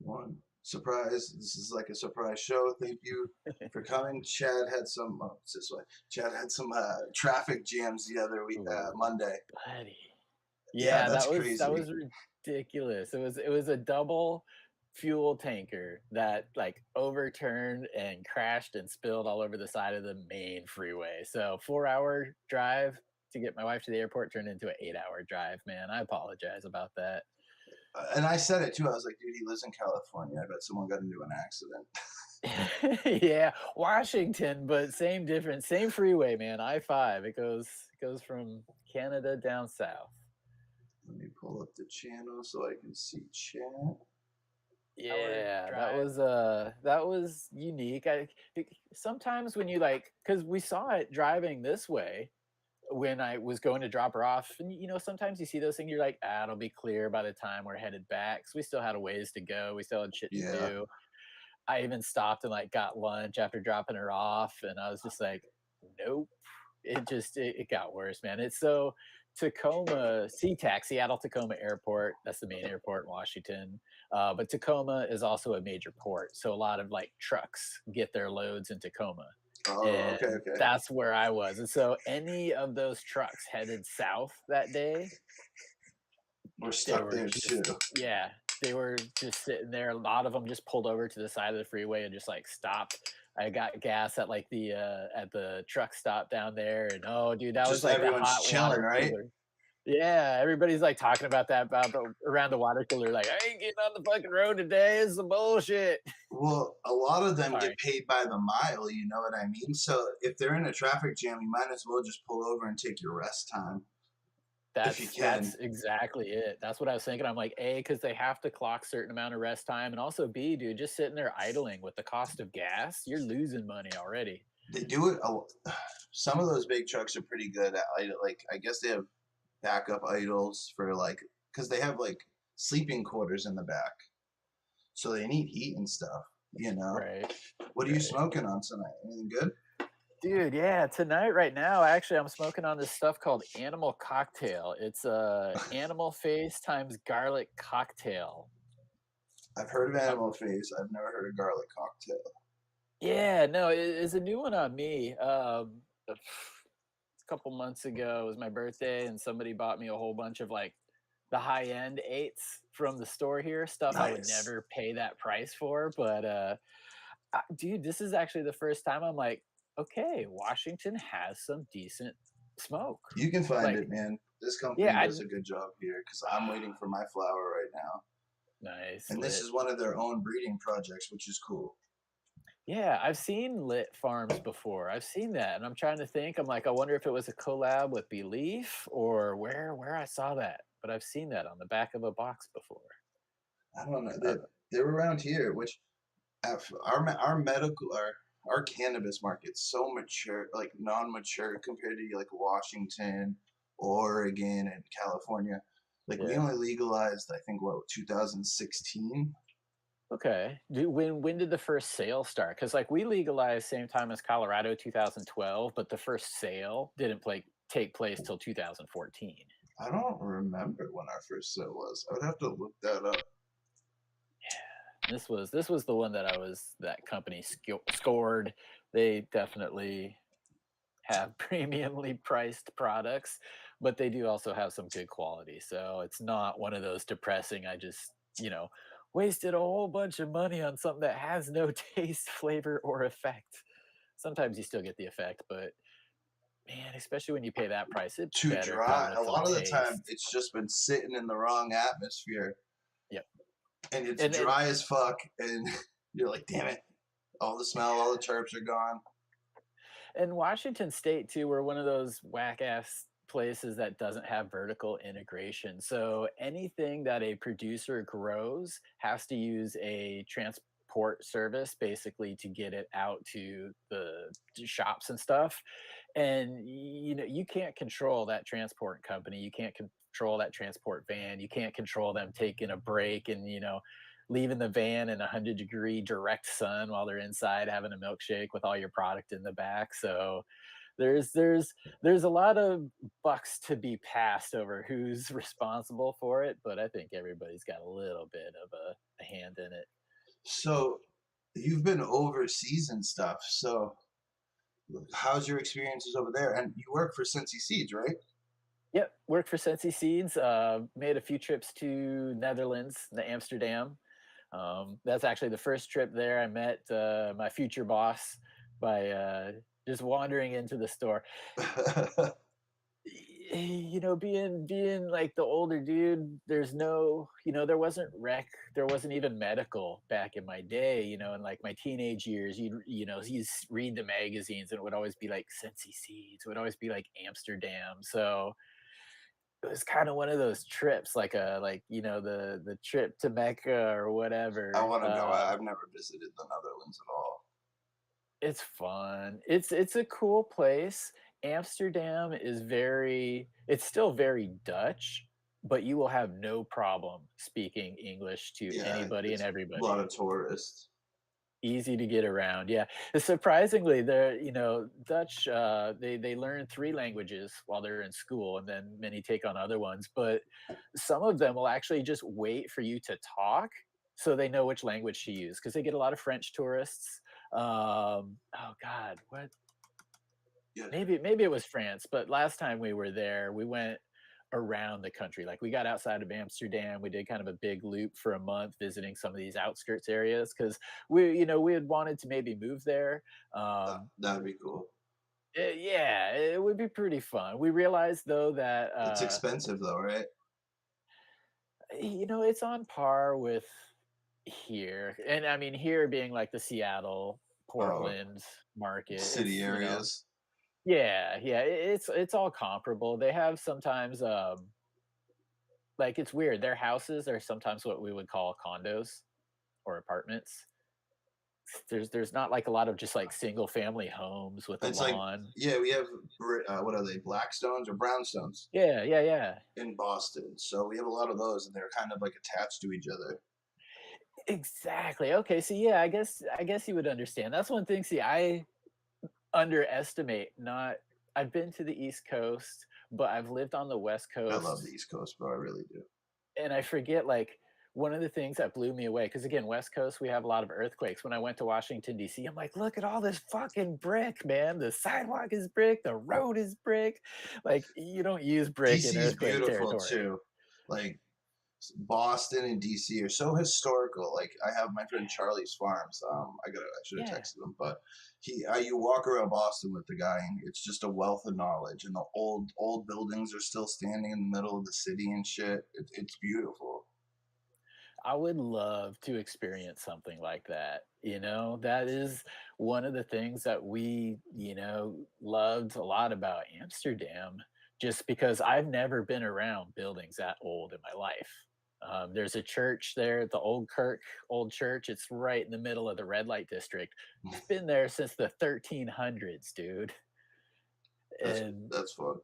One surprise. This is like a surprise show. Thank you for coming. Chad had some. Oh, it's this way. Chad had some traffic jams the other week, Ooh, Monday. buddy. Yeah, Yeah, that's that crazy. was ridiculous. It was a double fuel tanker that, like, overturned and crashed and spilled all over the side of the main freeway. So, 4-hour drive to get my wife to the airport turned into an 8-hour drive, man. I apologize about that. And I said it too. I was like, dude, he lives in California. I bet someone got into an accident. Yeah, Washington, but same difference, same freeway, man. I-5. It goes from Canada down south. Let me pull up the channel so I can see chat. Yeah, that was unique. Sometimes when you like, because we saw it driving this way when I was going to drop her off, and sometimes you see those things, you're like, ah, it'll be clear by the time we're headed back. So we still had a ways to go. We still had shit to Yeah. do. I even stopped and like got lunch after dropping her off, and I was just like, nope. It got worse, man. It's so Tacoma, SeaTac, Seattle Tacoma Airport. That's the main airport in Washington. But Tacoma is also a major port, so a lot of like trucks get their loads in Tacoma, Oh, okay, and okay. that's where I was. And so any of those trucks headed south that day, We're they stuck were there too. just yeah, they were just sitting there. A lot of them just pulled over to the side of the freeway and just like stopped. I got gas at like the truck stop down there, and oh, dude, that was Just like the everyone's hot chilling, water right? cooler. Yeah, everybody's like talking about that about around the water cooler. Like, I ain't getting on the fucking road today. It's some bullshit. Well, a lot of them Sorry. get paid by the mile, you know what I mean? So if they're in a traffic jam, you might as well just pull over and take your rest time if you That's can. exactly it. That's what I was thinking. I'm like, A, because they have to clock certain amount of rest time, and also B, dude, just sitting there idling with the cost of gas, you're losing money already. They do it. Some of those big trucks are pretty good at like. I guess they have backup idles for like because they have like sleeping quarters in the back, so they need heat and stuff. You know. Right. What are you Right. smoking on tonight? Anything good? Dude, yeah, tonight right now, actually, I'm smoking on this stuff called Animal Cocktail. It's a animal face times garlic cocktail. I've heard of Animal Face. I've never heard of garlic cocktail. Yeah, no, it's a new one on me. A couple months ago, it was my birthday, and somebody bought me a whole bunch of like the high end eights from the store here, stuff I would Nice. never pay that price for. But dude, this is actually the first time I'm like, okay, Washington has some decent smoke. You can find Like, it, man. This company yeah, does a good job here because I'm waiting for my flower right now. nice And this lit. is one of their own breeding projects, which is cool. Yeah, I've seen lit farms before. I've seen that, and I'm trying to think. I'm like, I wonder if it was a collab with Belief or where I saw that. But I've seen that on the back of a box before. I don't know. Uh, They're around here, which our medical our cannabis market's so mature, like non-mature compared to like Washington, Oregon, and California. Like we yeah. only legalized, I think, what 2016. Okay. When did the first sale start? Because like we legalized same time as Colorado, 2012, but the first sale didn't take place till 2014. I don't remember when our first sale was. I would have to look that up. This was the one that company scored. They definitely have premiumly priced products, but they do also have some good quality. So it's not one of those depressing, I just, wasted a whole bunch of money on something that has no taste, flavor, or effect. Sometimes you still get the effect, but man, especially when you pay that price, it Too better come dry. with A some lot of the time, taste. it's just been sitting in the wrong atmosphere, Yep. and it's And dry as fuck. And you're like, damn it, all the smell, all the terps are gone. And Washington State too, we're one of those whack ass places that doesn't have vertical integration. So anything that a producer grows has to use a transport service basically to get it out to the shops and stuff. And you can't control that transport company. You can't control that transport van. You can't control them taking a break and leaving the van in 100-degree direct sun while they're inside having a milkshake with all your product in the back. So there's a lot of bucks to be passed over who's responsible for it, but I think everybody's got a little bit of a hand in it. So you've been overseas and stuff. So how's your experiences over there? And you work for Cincy Seeds, right? Yep, worked for Sensi Seeds. Made a few trips to Netherlands, the Amsterdam. That's actually the first trip there. I met my future boss by just wandering into the store. Being like the older dude, there's no, there wasn't there wasn't even medical back in my day. In like my teenage years, you read the magazines and it would always be like Sensi Seeds, it would always be like Amsterdam. So it was kind of one of those trips, like the trip to Mecca or I whatever. want to go. I've never visited the Netherlands at all. It's fun. It's a cool place. Amsterdam is it's still very Dutch, but you will have no problem speaking English to Yeah, anybody and it's a lot everybody. of tourists. Easy to get around, yeah. Surprisingly, Dutch, they learn 3 languages while they're in school, and then many take on other ones, but some of them will actually just wait for you to talk so they know which language to use because they get a lot of French tourists. Oh god, what Yeah. maybe it was France, but last time we were there, we went around the country. Like we got outside of Amsterdam, we did kind of a big loop for a month visiting some of these outskirts areas because we had wanted to maybe move there. That'd be cool. Yeah, it would be pretty fun. We realized though that It's expensive though, right? it's on par with here. And I mean here being like the Seattle, Oh, Portland market. city areas. Yeah, yeah, it's all comparable. They have sometimes, like, it's weird, their houses are sometimes what we would call condos or apartments. There's not, like, a lot of just, like, single family homes with a It's like, lawn. yeah, we have what are they, Blackstones or Brownstones Yeah, yeah, yeah. in Boston. So we have a lot of those, and they're kind of like attached to each other. Exactly, okay, so, yeah, I guess you would understand. That's one thing, see, I underestimate not I've been to the East Coast, but I've lived on the West I love the Coast. East Coast, bro. I really do. And I forget, like, one of the things that blew me away, because again, West Coast, we have a lot of earthquakes. When I went to Washington, DC, I'm like, look at all this fucking brick, man. The sidewalk is brick, the road is brick. Like, you don't use brick in DC is earthquake beautiful territory. too. Like Boston and DC are so historical. Like I have my friend Charlie's Farms. I should have Yeah. texted him, but you walk around Boston with the guy, and it's just a wealth of knowledge. And the old buildings are still standing in the middle of the city and shit. It's beautiful. I would love to experience something like that. That is one of the things that we, loved a lot about Amsterdam, just because I've never been around buildings that old in my life. There's a church there, the Old Kirk Old Church. It's right in the middle of the red light district. It's been there since the 1300s, dude. And That's fun.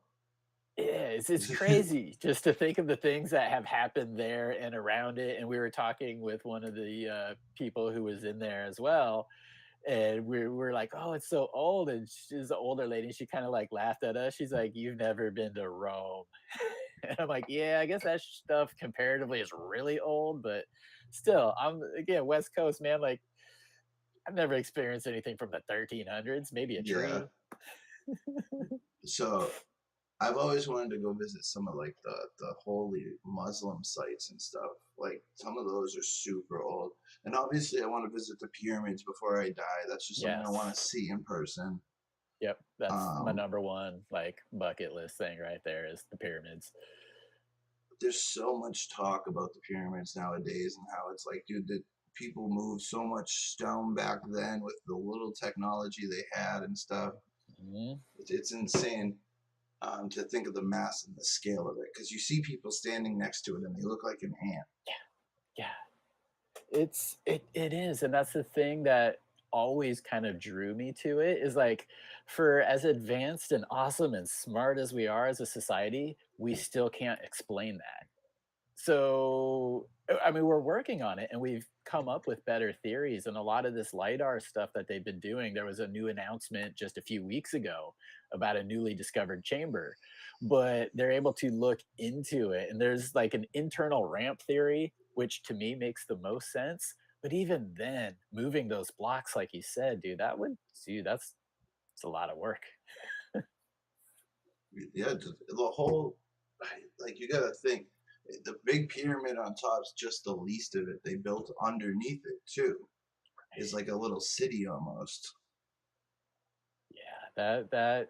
yeah, it's crazy just to think of the things that have happened there and around it. And we were talking with one of the people who was in there as well, and we're like, "Oh, it's so old." And she's an older lady. And she kind of like laughed at us. She's like, "You've never been to Rome." And I'm like, "Yeah, I guess that stuff comparatively is really old, but still, I'm again West Coast man. Like, I've never experienced anything from the 1300s. Maybe a Yeah. tree." So I've always wanted to go visit some of like the holy Muslim sites and stuff. Like some of those are super old. And obviously I want to visit the pyramids before I die. That's just something I want Yes. to see in person. Yep, that's my Um, number one like bucket list thing right there is the pyramids. there's so much talk about the pyramids nowadays and how it's like, dude, that people moved so much stone back then with the little technology they had and stuff. Mhm. It's insane to think of the mass and the scale of it because you see people standing next to it and they look like an ant. Yeah, it is, and that's the thing that always kind of drew me to it is like for as advanced and awesome and smart as we are as a society, we still can't explain that. So, I mean, we're working on it and we've come up with better theories. And a lot of this LiDAR stuff that they've been doing, there was a new announcement just a few weeks ago about a newly discovered chamber, but they're able to look into it. And there's like an internal ramp theory which to me makes the most sense. But even then, moving those blocks, like you said, dude, that's a lot of work. Yeah, the whole like you got to think the big pyramid on top's just the least of it. They built underneath it too. Is Right. like a little city almost. Yeah, that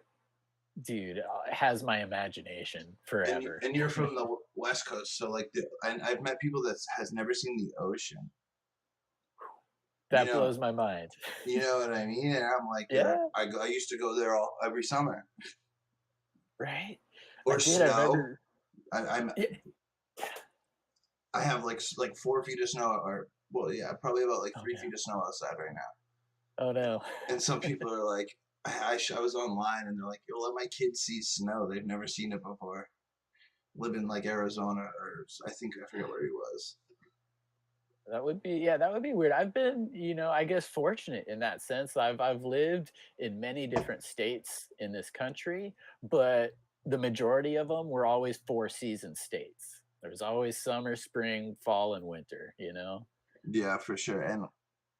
dude has my imagination forever. And you're from the West Coast, so like and I've met people that has never seen the ocean. You That know, blows my mind. you know what I mean? And I'm like, yeah, Yeah, I used to go there every summer right? or Dude, I snow. remember. I'm Yeah, I have like 4 feet of snow, or well, yeah, probably about like oh three no, feet of snow outside right now. oh no. And some people are like, I was online and they're like, yo, let my kids see snow. They've never seen it before. Live in like Arizona, or I think I forget where he was. That would be, yeah, that would be weird. I've been, I guess fortunate in that sense. I've lived in many different states in this country, but the majority of them were always four season states. There's always summer, spring, fall, and winter. Yeah, for sure. And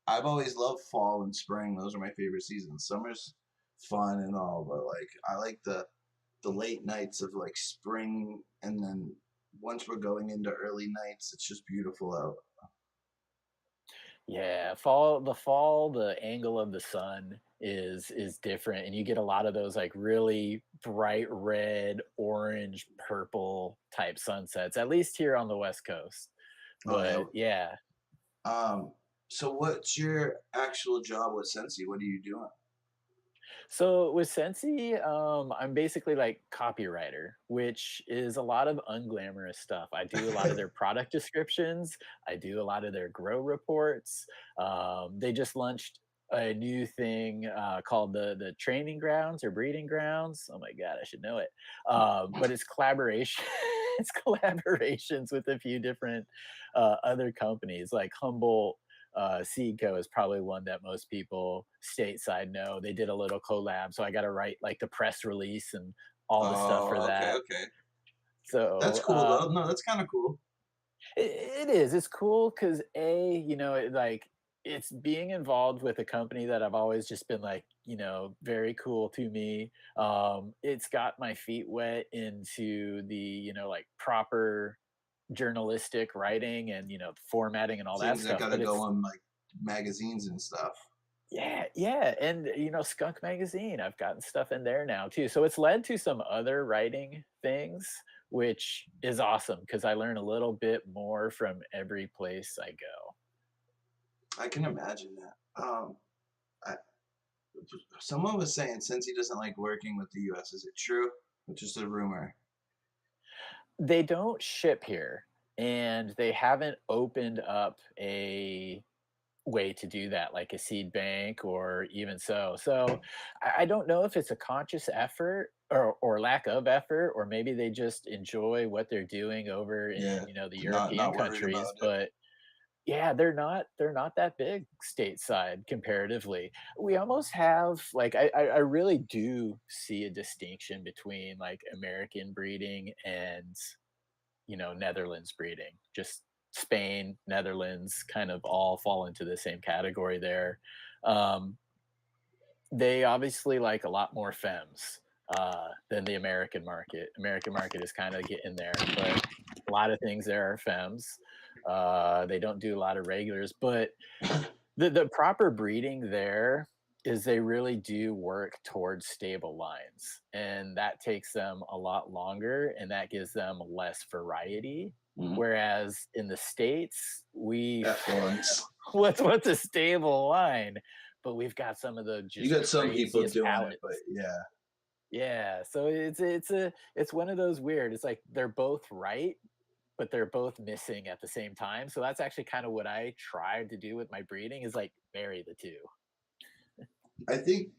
I've always loved fall and spring. Those are my favorite seasons. Summer's fun and all, but like I like the late nights of like spring, and then once we're going into early nights, it's just beautiful out. Yeah, the angle of the sun is different, and you get a lot of those like really bright red, orange, purple type sunsets, at least here on the West Coast. Oh But yeah, yeah. So what's your actual job with Sensi? What are you doing? so with Sensi, I'm basically like copywriter, which is a lot of unglamorous stuff. I do a lot of their product descriptions. I do a lot of their grow reports. They just launched a new thing called the training grounds or breeding grounds. Oh my god, I should know it. But it's collaboration. It's collaborations with a few different other companies like Humboldt Seedco is probably one that most people stateside know. They did a little collab, so I got to write like the press release and all the stuff for Oh, okay, that. okay. That's So cool though. No, that's kind of cool. it is. It's cool because it's being involved with a company that I've always just been like, very cool to me. It's got my feet wet into the, like proper journalistic writing and formatting and all that Things that stuff. gotta But go it's on like magazines and stuff. Yeah, yeah, and Skunk Magazine, I've gotten stuff in there now too. So it's led to some other writing things, which is awesome because I learn a little bit more from every place I go. I can imagine that. I, someone was saying since he doesn't like working with the U.S., is it true? It's just a rumor. They don't ship here, and they haven't opened up a way to do that, like a seed bank or even so. So I don't know if it's a conscious effort or lack of effort, or maybe they just enjoy what they're doing over in Yeah, the not European worried countries. about it. But yeah, they're not that big stateside comparatively. We almost have like I really do see a distinction between like American breeding and Netherlands breeding. Just Spain, Netherlands kind of all fall into the same category there. Um, they obviously like a lot more femmes than the American market. American market is kind of getting there, but a lot of things there are femmes. They don't do a lot of regulars, but the proper breeding there is they really do work towards stable lines, and that takes them a lot longer, and that gives them less variety. Mm. Whereas in the states, we F1s. what's a stable line? But we've got some of the You just got some people craziest doing it, but palettes. yeah, Yeah, so it's one of those weird. It's like they're both right, but they're both missing at the same time. So that's actually kind of what I tried to do with my breeding is like marry the two. I think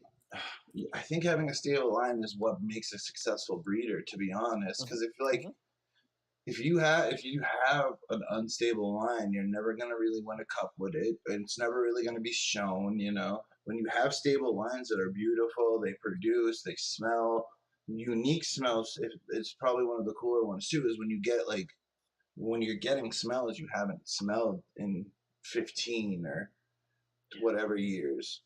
I think having a stable line is what makes a successful breeder. To be honest, Mhm, because if like mhm. if you have an unstable line, you're never gonna really win a cup with it. And it's never really gonna be shown. You know, when you have stable lines that are beautiful, they produce, they smell unique smells. It's probably one of the cooler ones too. Is when you get like when you're getting smells you haven't smelled in 15 or whatever years.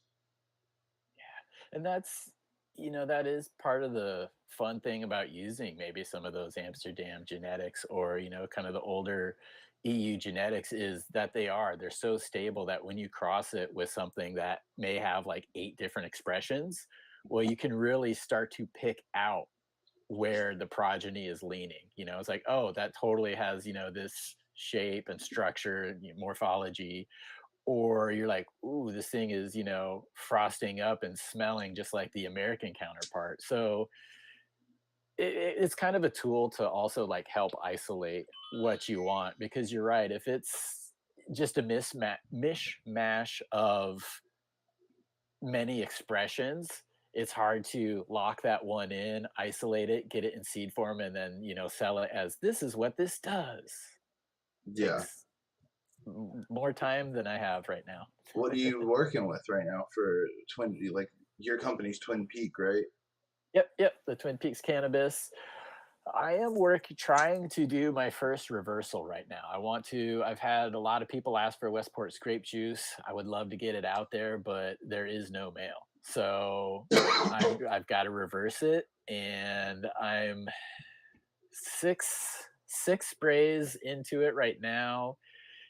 And that's, that is part of the fun thing about using maybe some of those Amsterdam genetics, or kind of the older EU genetics, is that they're so stable that when you cross it with something that may have like 8 different expressions, well, you can really start to pick out where the progeny is leaning. It's like, oh, that totally has, this shape and structure and morphology. Or you're like, ooh, this thing is, frosting up and smelling just like the American counterpart. So it's kind of a tool to also like help isolate what you want, because you're right. If it's just a mishmash of many expressions, it's hard to lock that one in, isolate it, get it in seed form, and then, sell it as this is what this does. Yeah. Takes more time than I have right now. What are you working with right now for Twin? Like your company's Twin Peak, right? Yep, yep, the Twin Peaks cannabis. I am trying to do my first reversal right now. I've had a lot of people ask for Westport grape juice. I would love to get it out there, but there is no mail. So I've got to reverse it. And I'm six sprays into it right now.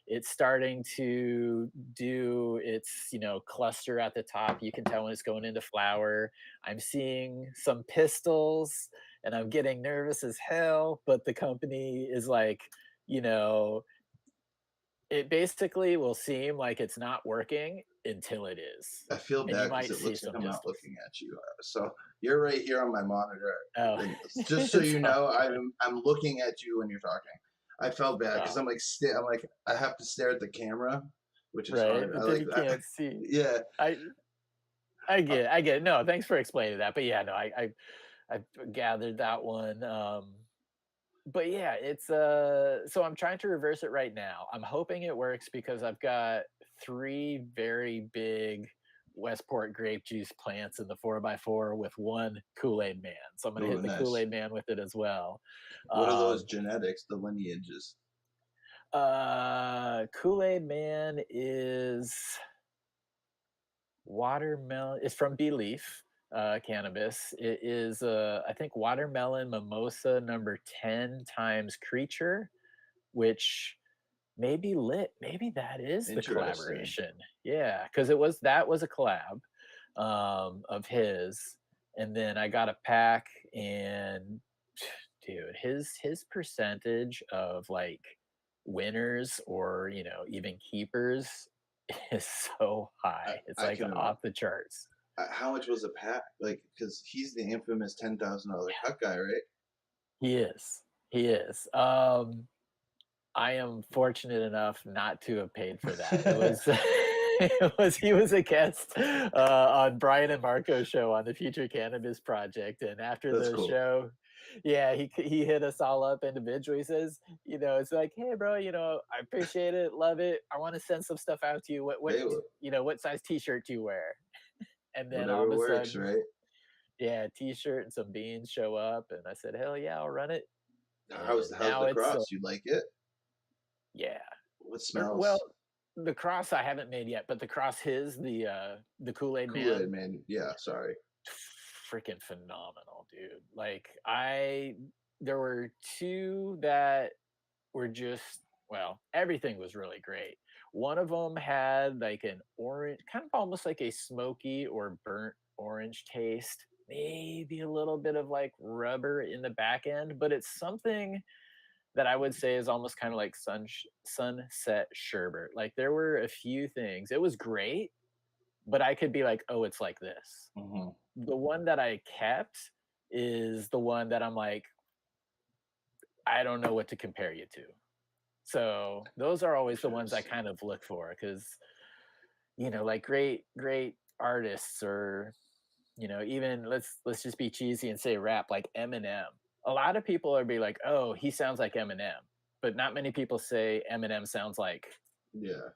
It's starting to do its, cluster at the top. You can tell when it's going into flower. I'm seeing some pistils and I'm getting nervous as hell, but the company is like, you know, it basically will seem like it's not working until it is. I feel And you bad because might it see looks like some I'm not distance. looking at you. So you're right here on my monitor, Oh, and just so it's you all know, good. I'm looking at you when you're talking. I felt bad because Oh, I'm like I'm like I have to stare at the camera, which is right. hard. I But then like you that. can't see. Yeah. I I Uh, get it. I get it. No, thanks for explaining that. But yeah, no, I gathered that one. But yeah, it's so I'm trying to reverse it right now. I'm hoping it works because I've got 3 very big Westport grape juice plants in the 4x4 with one Kool-Aid man. So I'm gonna oh, hit the nice. Kool-Aid man with it as well. What are those Um, genetics? The lineages. Kool-Aid man is watermelon. It's from Beleaf Cannabis. It is, I think, watermelon mimosa number 10 times creature, which maybe lit. Maybe that is the Interesting. collaboration. Yeah, because that was a collab of his, and then I got a pack, and dude, his percentage of like winners, or even keepers, is so high. It's I like can. off the charts. How much was a pack? Like, because he's the infamous $10,000 cut guy, right? He is. He is. I am fortunate enough not to have paid for that. It was he was a guest on Brian and Marco's show on the Future Cannabis Project, and after That's the cool. show, yeah, he hit us all up individually. He says, it's like, hey, bro, I appreciate it, love it. I want to send some stuff out to you. What Hey, what size T-shirt do you wear? And then all of whatever a works, sudden, right? yeah, T-shirt and some beans show up, and I said, hell yeah, I'll run it. And How's now the it's cross? You like it? yeah. What Well, smells? the cross I haven't made yet, but the cross the Kool-Aid Kool Aid man, Man. Yeah, sorry. freaking phenomenal, dude. Like there were two that were just, well, everything was really great. One of them had like an orange, kind of almost like a smoky or burnt orange taste, maybe a little bit of like rubber in the back end, but it's something that I would say is almost kind of like sunset sherbet. Like there were a few things. It was great, but I could be like, oh, it's like this. Hmm. The one that I kept is the one that I'm like, I don't know what to compare you to. So those are always the ones I Interesting. kind of look for, because like great artists, or even let's just be cheesy and say rap, like Eminem. A lot of people are be like, oh, he sounds like Eminem, but not many people say Eminem sounds like, Yeah.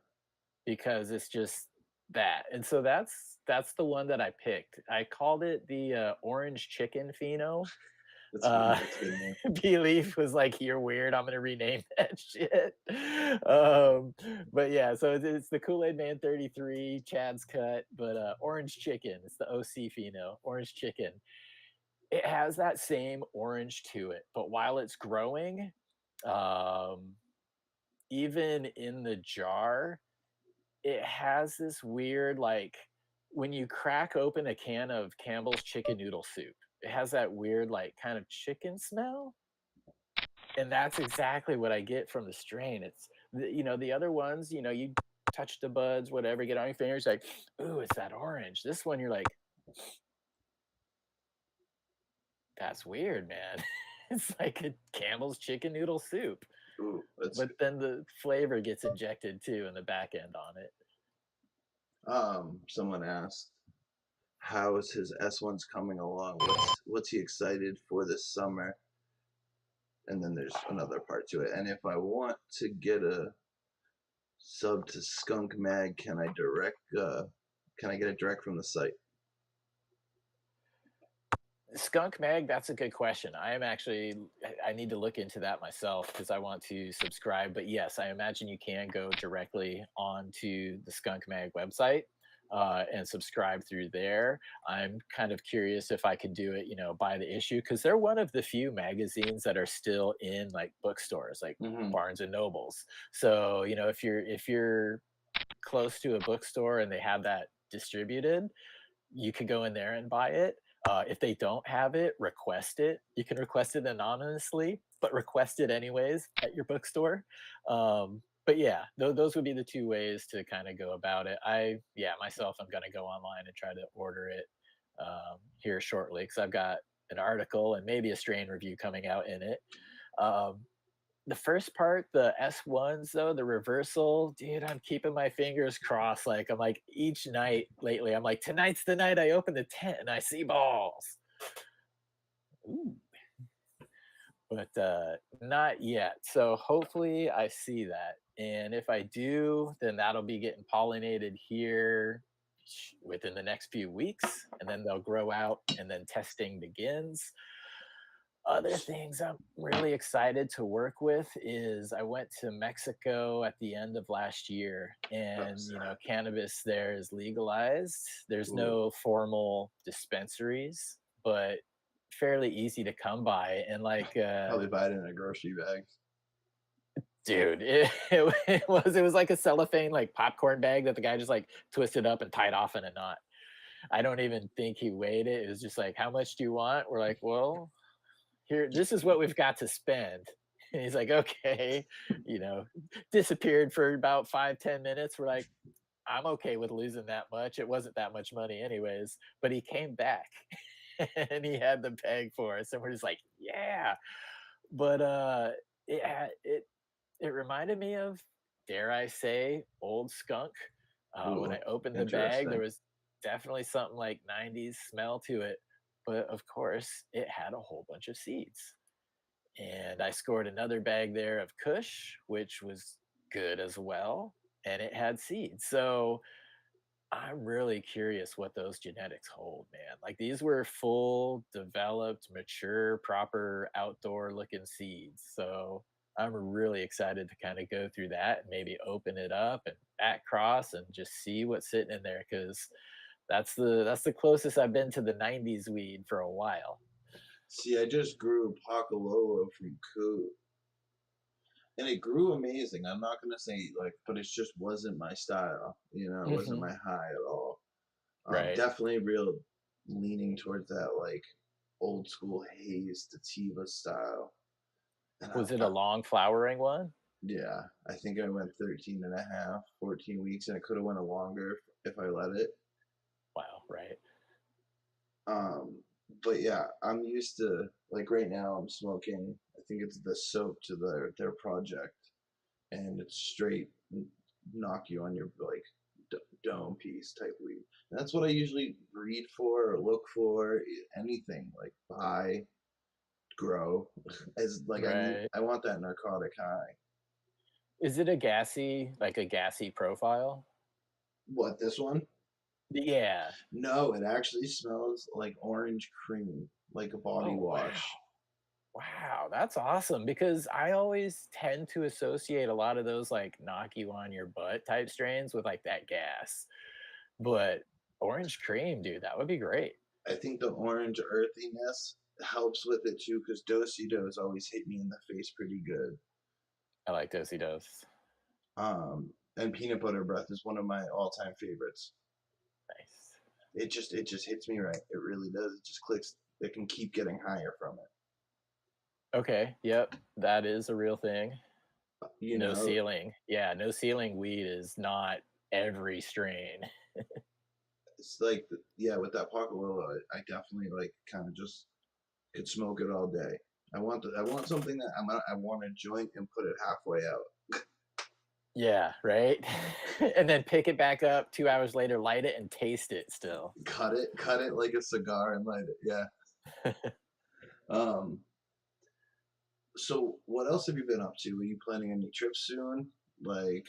because it's just that. And so that's the one that I picked. I called it the orange chicken pheno. That's good. Uh, That's a good name. Belief was like, "You're weird. I'm gonna rename that shit." But yeah, so it's the Kool Aid Man 33, Chad's cut, but orange chicken. It's the OC pheno, orange chicken. It has that same orange to it, but while it's growing, um, even in the jar, it has this weird, like, when you crack open a can of Campbell's chicken noodle soup, it has that weird, like, kind of chicken smell, and that's exactly what I get from the strain. It's the other ones, you touch the buds, whatever, get on your fingers, like, "Ooh, it's that orange." This one, you're like, "That's weird, man." It's like a Campbell's chicken noodle soup, Ooh, that's but good. then the flavor gets injected too in the back end on it. Someone asked, how is his S1s coming along? What's he excited for this summer? And then there's another part to it. And if I want to get a sub to Skunk Mag, can I get it direct from the site? Skunk Mag, that's a good question. I am actually I need to look into that myself because I want to subscribe. But yes, I imagine you can go directly onto the Skunk Mag website and subscribe through there. I'm kind of curious if I could do it, by the issue, because they're one of the few magazines that are still in like bookstores, like Mm-hmm. Barnes and Nobles. So, if you're close to a bookstore and they have that distributed, you could go in there and buy it. If they don't have it, request it. You can request it anonymously, but request it anyways at your bookstore. But yeah, those would be the two ways to kind of go about it. Yeah, myself, I'm going to go online and try to order it here shortly because I've got an article and maybe a strain review coming out in it. Um, the first part, the S1s though, the reversal, dude, I'm keeping my fingers crossed. Like I'm like each night lately, I'm like, tonight's the night I open the tent and I see balls. Ooh. But not yet. So hopefully I see that. And if I do, then that'll be getting pollinated here within the next few weeks. And then they'll grow out and then testing begins. Other things I'm really excited to work with is I went to Mexico at the end of last year, and cannabis there is legalized. There's Ooh, no formal dispensaries, but fairly easy to come by. And like, probably buy it in a grocery bag. dude, it was like a cellophane like popcorn bag that the guy just like twisted up and tied off in a knot. I don't even think he weighed it. It was just like, how much do you want? We're like, well, here, this is what we've got to spend. And he's like, okay, you know, disappeared for about 5-10 minutes. We're like, I'm okay with losing that much. It wasn't that much money anyways, but he came back and he had the bag for us. And we're just like, yeah. But it reminded me of, dare I say, old skunk. When I Ooh, opened the bag, there interesting. was definitely something like 90s smell to it. But of course, it had a whole bunch of seeds. And I scored another bag there of Kush, which was good as well. And it had seeds. So I'm really curious what those genetics hold, man. Like these were full, developed, mature, proper outdoor looking seeds. So I'm really excited to kind of go through that and maybe open it up and back cross and just see what's sitting in there because that's the closest I've been to the 90s weed for a while. See, I just grew Pocalolo from Coop, and it grew amazing. I'm not gonna say like, but it just wasn't my style. It wasn't Hmm. my high at all. Right. Definitely real leaning towards that like old school haze sativa style. And Was it a long flowering one? yeah, I think I went 13 and a half, 14 weeks, and it could have went a longer if I let it. Wow, right. Um, but yeah, I'm used to like right now I'm smoking. I think it's the soap to their project, and it's straight knock you on your like dome piece type weed. And that's what I usually breed for or look for. Anything like buy, grow, as like Right. I want that narcotic high. Is it a gassy profile? What, this one? Yeah. No, it actually smells like orange cream, like a body Oh, wow. wash. Wow, that's awesome because I always tend to associate a lot of those like knock you on your butt type strains with like that gas. But orange cream, dude, that would be great. I think the orange earthiness helps with it too, because Dos always hit me in the face pretty good. I like Dosey Dos. And peanut butter breath is one of my all-time favorites. Nice. It just hits me right. It really does. It just clicks. It can keep getting higher from it. Okay, yep, that is a real thing. You No know, ceiling. Yeah, no ceiling weed is not every strain. it's like yeah, with that Pocalillo, I definitely like kind of just could smoke it all day. I want something that I want a joint and put it halfway out. Yeah, right? And then pick it back up 2 hours later, light it, and taste it still. Cut it like a cigar and light it. Yeah. Um. So what else have you been up to? Are you planning any trips soon? Like,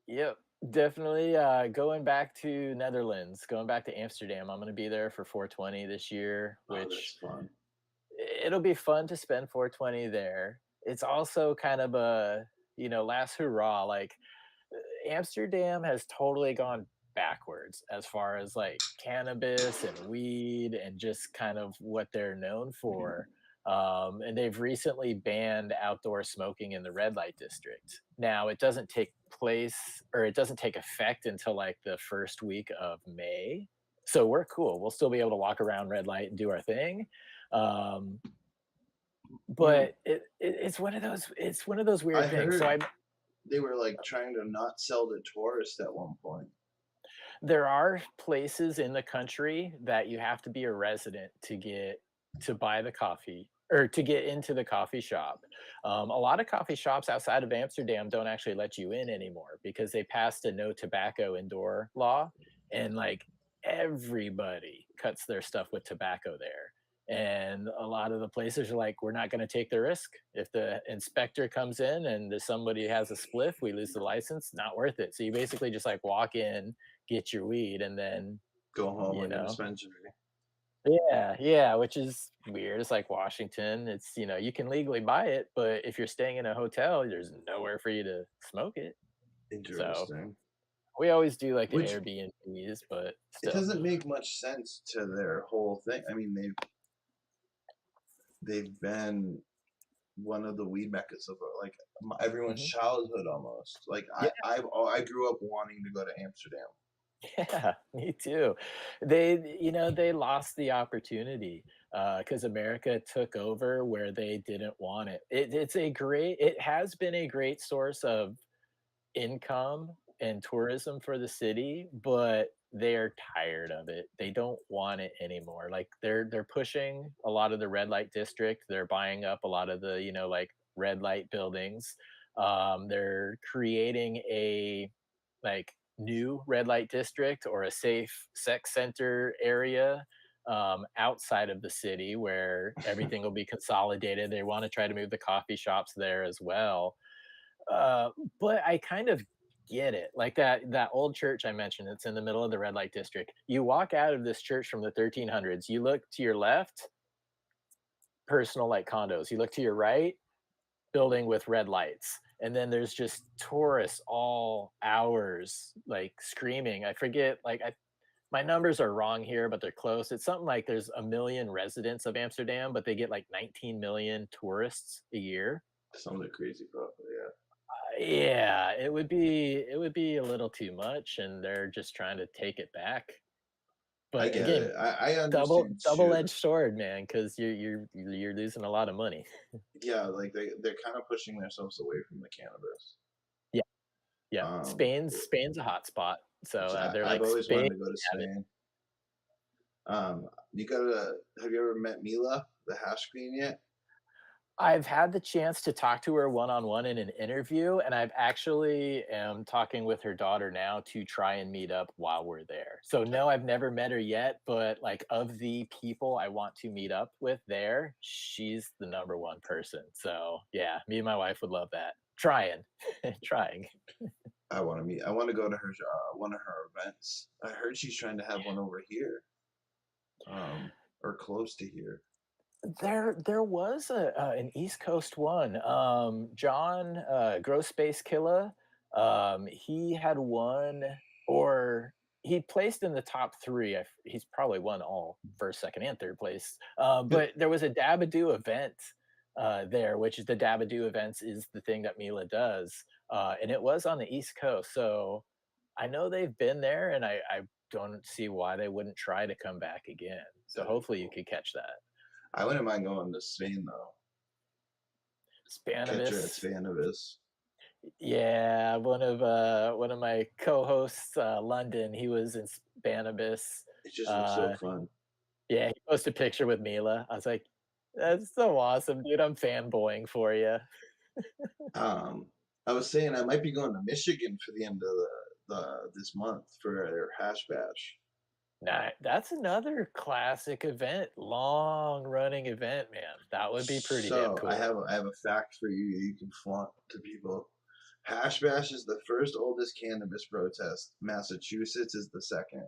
Yep, definitely, going back to Netherlands, going back to Amsterdam. I'm gonna be there for 420 this year, oh, that's which fun. it'll be fun to spend 420 there. It's also kind of a, last hurrah, like, Amsterdam has totally gone backwards as far as, like, cannabis and weed and just kind of what they're known for, and they've recently banned outdoor smoking in the red light district. Now, it doesn't take place or it doesn't take effect until, like, the 1st week of May, so we're cool. We'll still be able to walk around red light and do our thing, um, Hmm. but it's one of those I weird things. So heard I they were like trying to not sell to tourists at one point. There are places in the country that you have to be a resident to buy the coffee or to get into the coffee shop. A lot of coffee shops outside of Amsterdam don't actually let you in anymore because they passed a no tobacco indoor law, and like everybody cuts their stuff with tobacco there. And a lot of the places are like, we're not going to take the risk. If the inspector comes in and there's somebody has a spliff, we lose the license. Not worth it. So you basically just like walk in, get your weed, and then, Go home you like a know dispensary. yeah, yeah, which is weird. It's like Washington. It's, you can legally buy it, but if you're staying in a hotel, there's nowhere for you to smoke it. So, Interesting. we always do, like, the Which Airbnbs, but it still. doesn't make much sense to their whole thing. I mean, they've been one of the weed meccas of like everyone's Mhm. childhood almost. Like Yeah, I grew up wanting to go to Amsterdam. yeah, me too. They lost the opportunity, because America took over where they didn't want it. It has been a great source of income and tourism for the city, but they're tired of it. They don't want it anymore. Like they're pushing a lot of the red light district. They're buying up a lot of the, like red light buildings. They're creating a like new red light district or a safe sex center area outside of the city where everything will be consolidated. They want to try to move the coffee shops there as well, uh, but I kind of get it. Like that old church I mentioned, it's in the middle of the red light district. You walk out of this church from the 1300s, you look to your left, personal like condos. You look to your right, building with red lights. And then there's just tourists all hours like screaming. I forget my numbers are wrong here, but they're close. It's something like there's a million residents of Amsterdam, but they get like 19 million tourists a year. Something crazy, probably. Yeah, Yeah, it would be a little too much, and they're just trying to take it back. I But get again, it. I double understand too. double-edged sword, man, because you're losing a lot of money. Yeah, like they're kind of pushing themselves away from the cannabis. Yeah, yeah. Um, Spain's a hot spot. So which they're I've like always Spain. wanted to go to Have it. Spain. You gotta. Have you ever met Mila, the hash queen yet? I've had the chance to talk to her one on one in an interview, and I've actually am talking with her daughter now to try and meet up while we're there. So no, I've never met her yet, but like of the people I want to meet up with there, she's the number one person. So yeah, me and my wife would love that. Trying, trying. I want to meet. I want to go to her one of her events. I heard she's trying to have one over here, or close to here. There was an East Coast one. John Gross Space Killa. He had won, or he placed in the top three. He's probably won all first, second, and third place. But there was a Dabadoo event there, which is the Dabadoo events is the thing that Mila does, and it was on the East Coast. So I know they've been there, and I don't see why they wouldn't try to come back again. So That'd be hopefully you cool. could catch that. I wouldn't mind going to Spain though. Catch her at Spannabis. Spannabis. Yeah, one of my co-hosts, London, he was in Spannabis. It just looks so Uh, fun. yeah, he posted a picture with Mila. I was like, "That's so awesome, dude! I'm fanboying for you." Um, I was saying I might be going to Michigan for the end of the this month for their hash bash. Nah, that's another classic event, long-running event, man. That would be pretty damn So cool. I have a fact for you you can flaunt to people. Hash bash is the first oldest cannabis protest. Massachusetts is the second.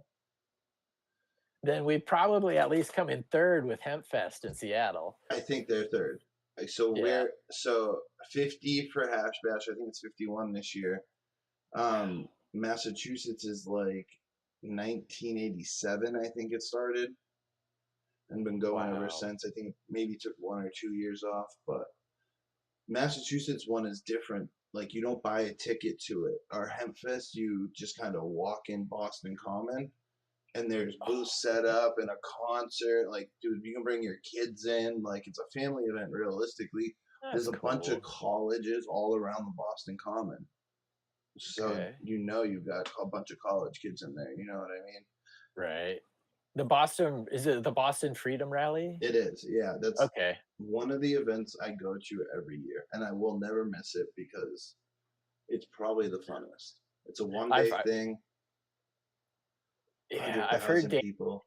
Then we'd probably at least come in third with Hempfest in Seattle. I think they're third. Like, so Yeah. we're so 50 for hash bash. I think it's 51 this year. Massachusetts is like 1987. I think it started and been going ever Wow. since. I think maybe took 1 or 2 years off, but Massachusetts one is different. Like you don't buy a ticket to it. Our Hempfest, you just kind of walk in Boston Common, and there's booths Oh, set up and a concert. Like, dude, you can bring your kids in. Like, it's a family event. Realistically, there's that's a bunch of cool. colleges all around the Boston Common, so Okay. you know you've got a bunch of college kids in there. You know what I mean? Right. The Boston is it the Boston Freedom Rally? It is. Yeah, that's Okay. one of the events I go to every year, and I will never miss it because it's probably the funnest. It's a one I've day thing, yeah, I've heard 100,000 people.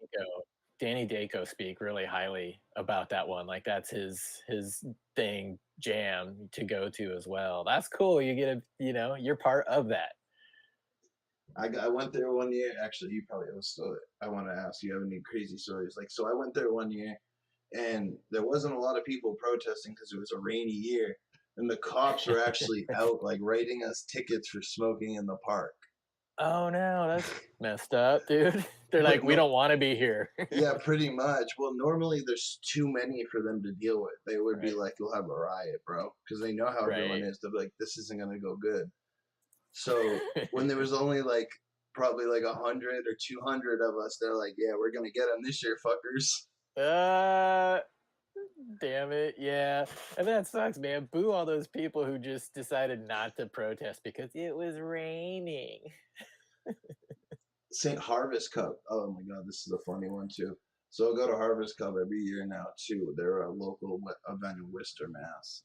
Danny Dako speak really highly about that one. Like that's his thing jam to go to as well. That's cool. You get a you're part of that. I went there one year. Actually, you probably have a story. I want to ask you have any crazy stories. Like, so I went there one year, and there wasn't a lot of people protesting because it was a rainy year, and the cops were actually out like writing us tickets for smoking in the park. Oh no, that's messed up, dude. They're like, But we no, don't want to be here. yeah, pretty much. Well, normally there's too many for them to deal with. They would be Right. like, "You'll have a riot, bro," because they know how everyone Right. is. They're like, "This isn't gonna go good." So when there was only like probably like 100 or 200 of us, they're like, "Yeah, we're gonna get them this year, fuckers." uh damn it. Yeah. And that sucks, man. Boo all those people who just decided not to protest because it was raining. St. Harvest Cup. Oh my god, this is a funny one too. So I go to Harvest Cup every year now too. They're a local event in Worcester, Mass.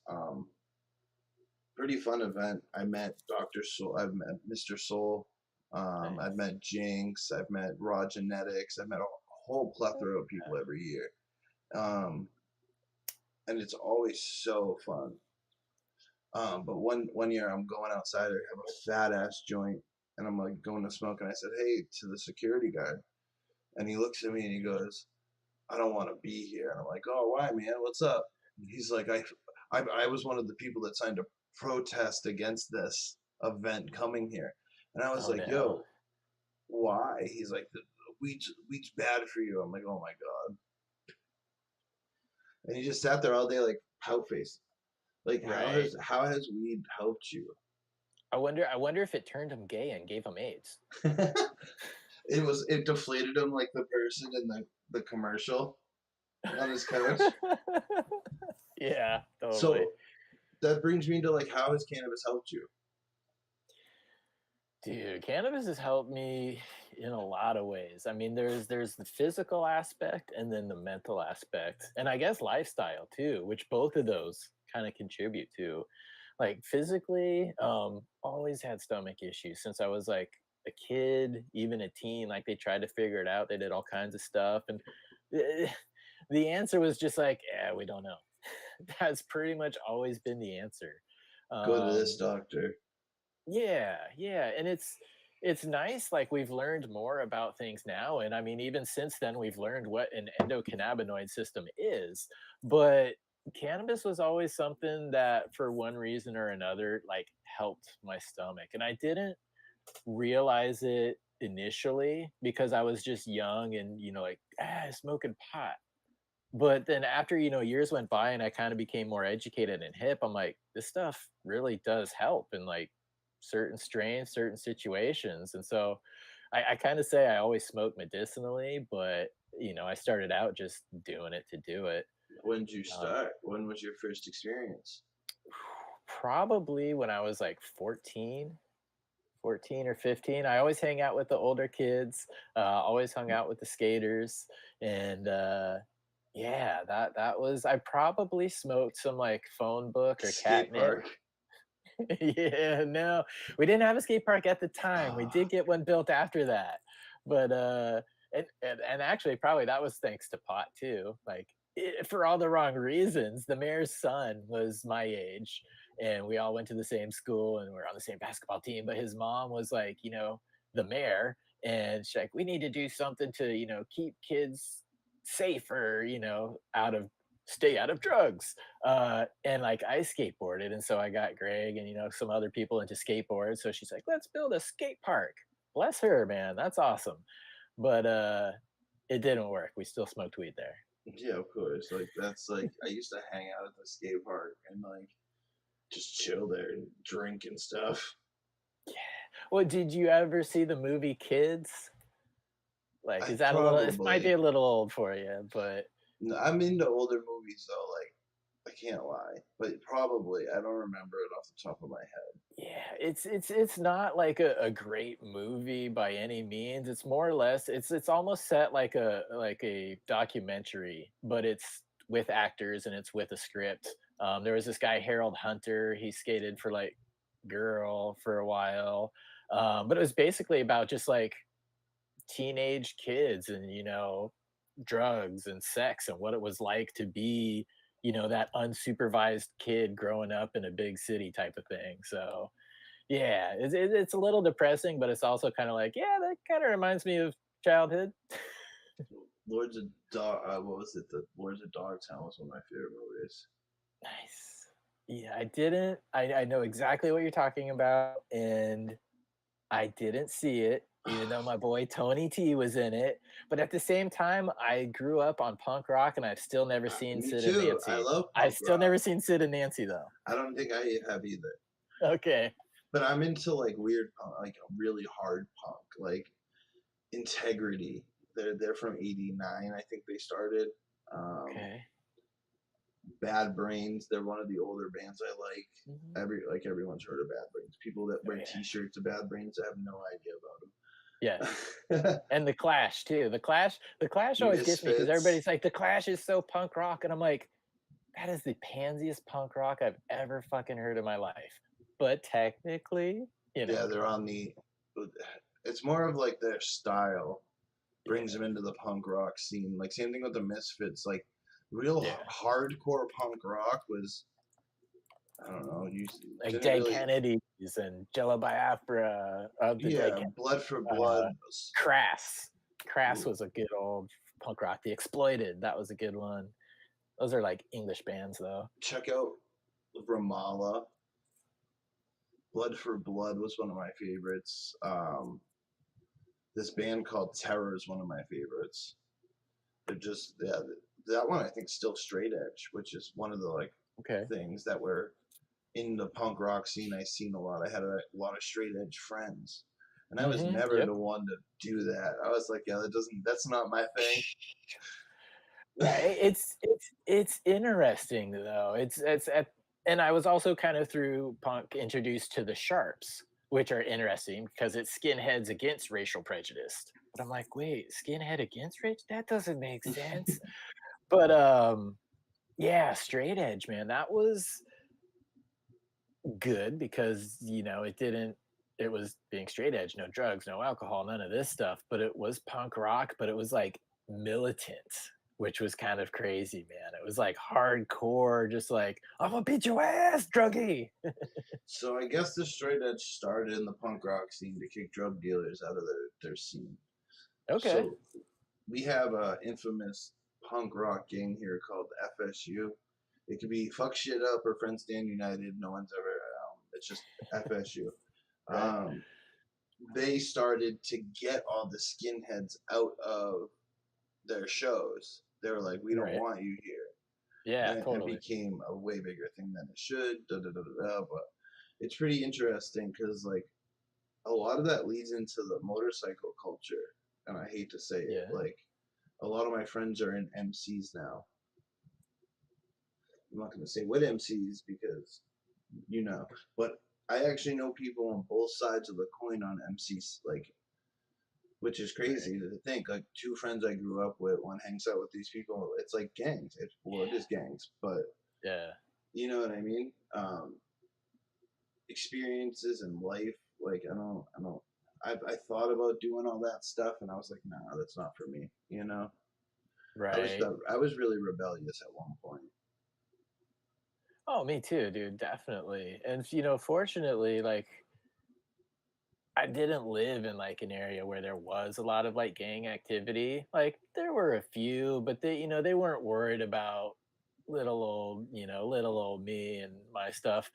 Pretty fun event. I met Dr. Soul. I've met Mr. Soul. I've Nice. met Jinx. I've met Raw Genetics. I've met a whole plethora of people every year. Um, and it's always so fun. But one year I'm going outside. I have a fat ass joint, and I'm like going to smoke. And I said, "Hey," to the security guard, and he looks at me and he goes, "I don't want to be here." And I'm like, "Oh, why, man? What's up?" And he's like, I was one of the people that signed a protest against this event coming here," and I was Oh like, no. "Yo, why?" He's like, "The weed's bad for you." I'm like, "Oh my god!" And he just sat there all day like pout face. Like, Right. how has weed helped you? I wonder if it turned him gay and gave him AIDS. It deflated him like the person in the commercial on his couch. Yeah, totally. So that brings me to like, how has cannabis helped you? Dude, cannabis has helped me in a lot of ways. I mean, there's the physical aspect and then the mental aspect, and I guess lifestyle too, which both of those kind of contribute to. Like physically, always had stomach issues since I was like a kid, even a teen. Like they tried to figure it out. They did all kinds of stuff, and eh, the answer was just like, yeah, we don't know. That's pretty much always been the answer. Go to this Um, doctor. yeah, yeah, and it's nice, like, we've learned more about things now, and I mean, even since then, we've learned what an endocannabinoid system is, but cannabis was always something that, for one reason or another, like, helped my stomach, and I didn't realize it initially because I was just young and, like, smoking pot. But then after, years went by and I kind of became more educated and hip, I'm like, this stuff really does help in like certain strains, certain situations. And so I kind of say I always smoke medicinally, but I started out just doing it to do it. When did you Uh, start? When was your first experience? Probably when I was like 14 or 15. I always hang out with the older kids, always hung out with the skaters. And yeah, that was, I probably smoked some like phone book or Skate catnip. park. Yeah, no, we didn't have a skate park at the time. We Ah, did get one built after that, but and actually, probably that was thanks to pot too. Like for all the wrong reasons. The mayor's son was my age, and we all went to the same school, and we are on the same basketball team. But his mom was like, the mayor, and she's like, we need to do something to keep kids safer, out of stay out of drugs, and like I skateboarded, and so I got Greg and some other people into skateboards. So she's like, "Let's build a skate park." Bless her, man. That's awesome. But it didn't work. We still smoked weed there. yeah, of course. Like that's like I used to hang out at the skate park and like just chill there and drink and stuff. Yeah. Well, did you ever see the movie Kids? Like, I is that a little? It might be probably a little old for you, but I'm into older movies though. Like I can't lie, but probably I don't remember it off the top of my head. yeah, it's not like a great movie by any means. It's more or less it's almost set like a documentary, but it's with actors and it's with a script. There was this guy Harold Hunter. He skated for like Girl for a while, but it was basically about just like teenage kids and drugs and sex and what it was like to be that unsupervised kid growing up in a big city type of thing. So yeah, it's a little depressing, but it's also kind of like, yeah, that kind of reminds me of childhood. Lords of Dog. What was it? The Lords of Dogtown was one of my favorite movies. Nice. Yeah, I didn't. I know exactly what you're talking about, and I didn't see it, even though my boy Tony T was in it. But at the same time, I grew up on punk rock, and I've still never seen Me Sid and too. I Nancy. love I've punk still rock. never seen Sid and Nancy though. I don't think I have either. Okay. But I'm into like weird punk, like really hard punk, like Integrity. They're from '89, I think they started. Um, Okay. Bad Brains. They're one of the older bands I like. Mhm. Everyone's heard of Bad Brains. People that Oh wear yeah. T-shirts of Bad Brains, I have no idea Yes. about them. And the Clash too. The Clash always gets me because Misfits. everybody's like, the Clash is so punk rock, and I'm like, that is the pansiest punk rock I've ever fucking heard in my life. But technically, Yeah, they're on the. It's more of like their style brings yeah, them into the punk rock scene. Like same thing with the Misfits. Like real yeah. hardcore punk rock was I don't know. You Like didn't Dead really. Kennedys and Jello Biafra of the Dead Yeah, Kennedys. Blood for Blood was. Crass. Crass was a good old punk rock. The Exploited, that was a good one. Those are like English bands though. Check out Ramallah. Blood for Blood was one of my favorites. This band called Terror is one of my favorites. They're just yeah, that one I think still straight edge, which is one of the like Okay. things that were in the punk rock scene. I seen a lot. I had a lot of straight edge friends, and I was never Yep. the one to do that. I was like, yeah, that's not my thing. Yeah, it's interesting though. It's at and I was also kind of through punk introduced to the Sharps, which are interesting because it's skinheads against racial prejudice. But I'm like, wait, skinhead against race? That doesn't make sense. But yeah, straight edge, man. That was good because it was being straight edge, no drugs, no alcohol, none of this stuff, but it was punk rock, but it was like militant, which was kind of crazy, man. It was like hardcore, just like, I'm gonna beat your ass, druggie. So I guess the straight edge started in the punk rock scene to kick drug dealers out of their scene. Okay. So we have a infamous punk rock gang here called FSU. It could be fuck shit up or Friends Stand United. No one's ever. It's just FSU. Right. Um, they started to get all the skinheads out of their shows. They were like, "We don't Right. want you here," Yeah, and it totally. became a way bigger thing than it should. Da, da, da, da, da, but it's pretty interesting because like a lot of that leads into the motorcycle culture, and I hate to say it, Yeah. like a lot of my friends are in MCs now. I'm not going to say what MCs because but I actually know people on both sides of the coin on MCs, like, which is Right. crazy to think. Like two friends I grew up with, one hangs out with these people. It's like gangs. It is gangs, but Yeah. you know what I mean. Experiences in life, like I don't. I thought about doing all that stuff, and I was like, nah, that's not for me. Right. I was really rebellious at one point. Oh, me too, dude, definitely. And fortunately, like I didn't live in like an area where there was a lot of like gang activity. Like there were a few, but they weren't worried about little old me and my stuff.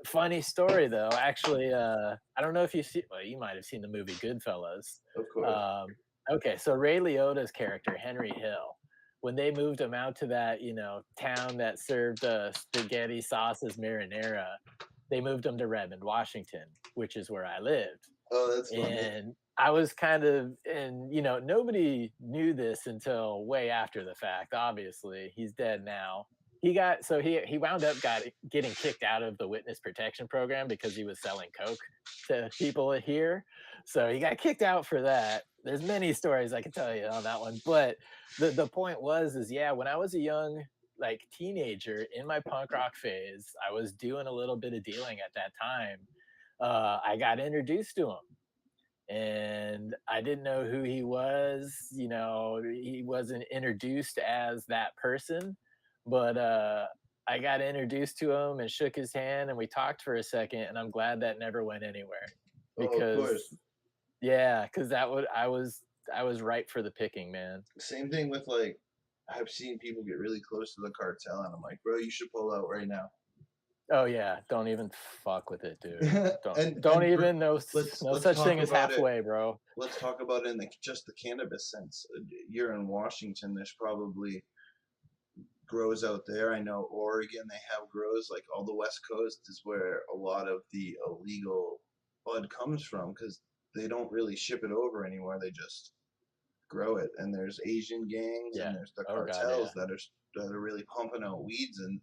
Funny story though, actually, I don't know if you see, well, you might have seen the movie Goodfellas. Of course. Um, okay, so Ray Liotta's character, Henry Hill, when they moved him out to that, town that served spaghetti sauces marinara, they moved him to Redmond, Washington, which is where I lived. Oh, that's funny. And I was kind of, and nobody knew this until way after the fact. Obviously, he's dead now. He wound up getting kicked out of the witness protection program because he was selling coke to people here. So he got kicked out for that. There's many stories I can tell you on that one, but the point was is yeah, when I was a young like teenager in my punk rock phase, I was doing a little bit of dealing at that time. I got introduced to him and I didn't know who he was. He wasn't introduced as that person, but I got introduced to him and shook his hand and we talked for a second. And I'm glad that never went anywhere Oh, of because, course. yeah, because I was ripe for the picking, man. Same thing with like I've seen people get really close to the cartel, and I'm like, bro, you should pull out right now. Oh yeah, don't even fuck with it, dude. Don't and don't and even no let's such talk thing as about it. halfway, bro. Let's talk about it in just the cannabis sense. You're in Washington. There's probably grows out there. I know Oregon, they have grows. Like all the West Coast is where a lot of the illegal bud comes from because they don't really ship it over anywhere. They just grow it. And there's Asian gangs and Yeah. there's the Oh god, cartels yeah. that are really pumping out weeds in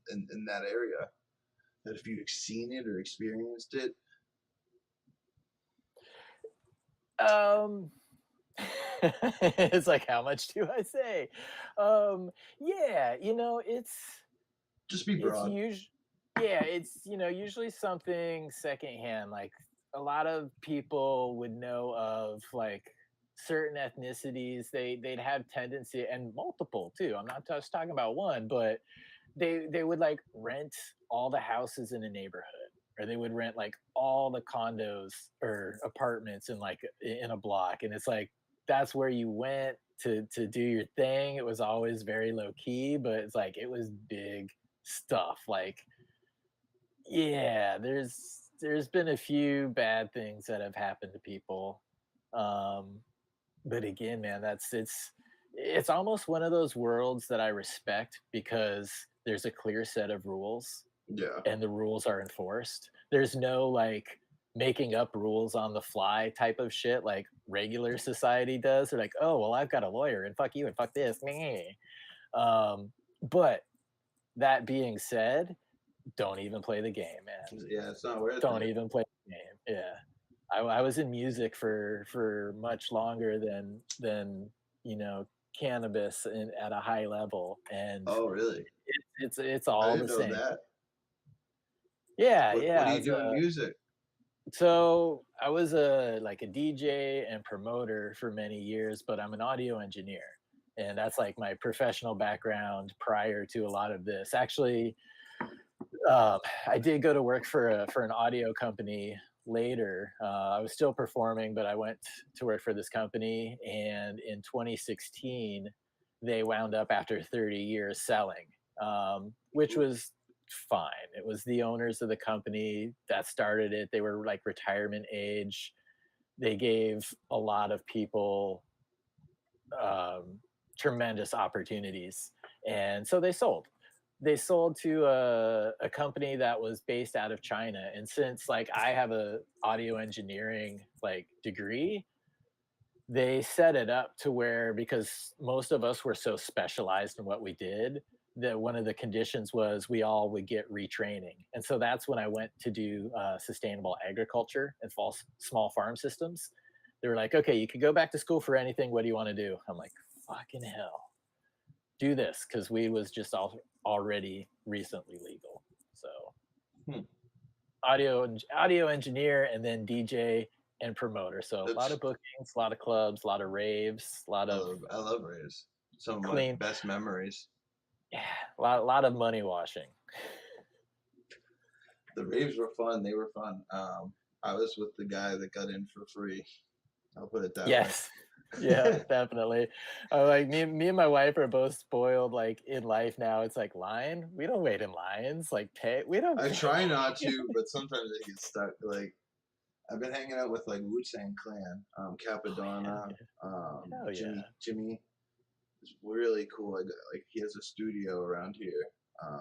that area. That if you've seen it or experienced it, Um, it's like, how much do I say? Yeah, just be it's broad. usually, yeah, it's usually something secondhand. Like a lot of people would know of like certain ethnicities. They'd have tendency, and multiple too. I'm not just talking about one, but they would like rent all the houses in a neighborhood, or they would rent like all the condos or apartments in like in a block, and it's like that's where you went to do your thing. It was always very low key, but it's like it was big stuff. Like, yeah, there's been a few bad things that have happened to people. um but again, man, it's almost one of those worlds that I respect because there's a clear set of rules Yeah. and the rules are enforced. There's no like making up rules on the fly type of shit like regular society does. They're like, oh well, I've got a lawyer and fuck you and fuck this. Meh. But that being said, don't even play the game, man. Yeah, it's not worth Don't it. even play the game. Yeah. I was in music for much longer than cannabis at a high level, and Oh, really? it's I all didn't the know same. that. Yeah, What yeah. do you do in music? So I was a DJ and promoter for many years, but I'm an audio engineer. and that's like my professional background prior to a lot of this. Actually, I did go to work for an audio company later. I was still performing, but I went to work for this company, and in 2016, they wound up after 30 years selling, which was fine. It was the owners of the company that started it. They were like retirement age. They gave a lot of people um, tremendous opportunities, and so they sold to a company that was based out of China. And since like I have a audio engineering like degree, they set it up to where, because most of us were so specialized in what we did, that one of the conditions was we all would get retraining. And so that's when I went to do sustainable agriculture and small farm systems. They were like, okay, you could go back to school for anything. What do you want to do? I'm like, fucking hell, do this, because we was just already recently legal. So Hmm. audio engineer, and then DJ and promoter. So a lot That's of bookings, a lot of clubs, a lot of raves, a lot of I love raves. Some of my clean, best memories. yeah, a lot of money washing. The raves were fun. They were fun. I was with the guy that got in for free. I'll put it that way. Yes. Yeah, definitely. Like me and my wife are both spoiled like in life now. It's like line. We don't wait in lines. Like pay. We don't I pay. try not to, but sometimes I get stuck. Like I've been hanging out with like Wu Tang Clan, Oh, hell Capadonna, yeah. Hell yeah. Jimmy is really cool. Like he has a studio around here.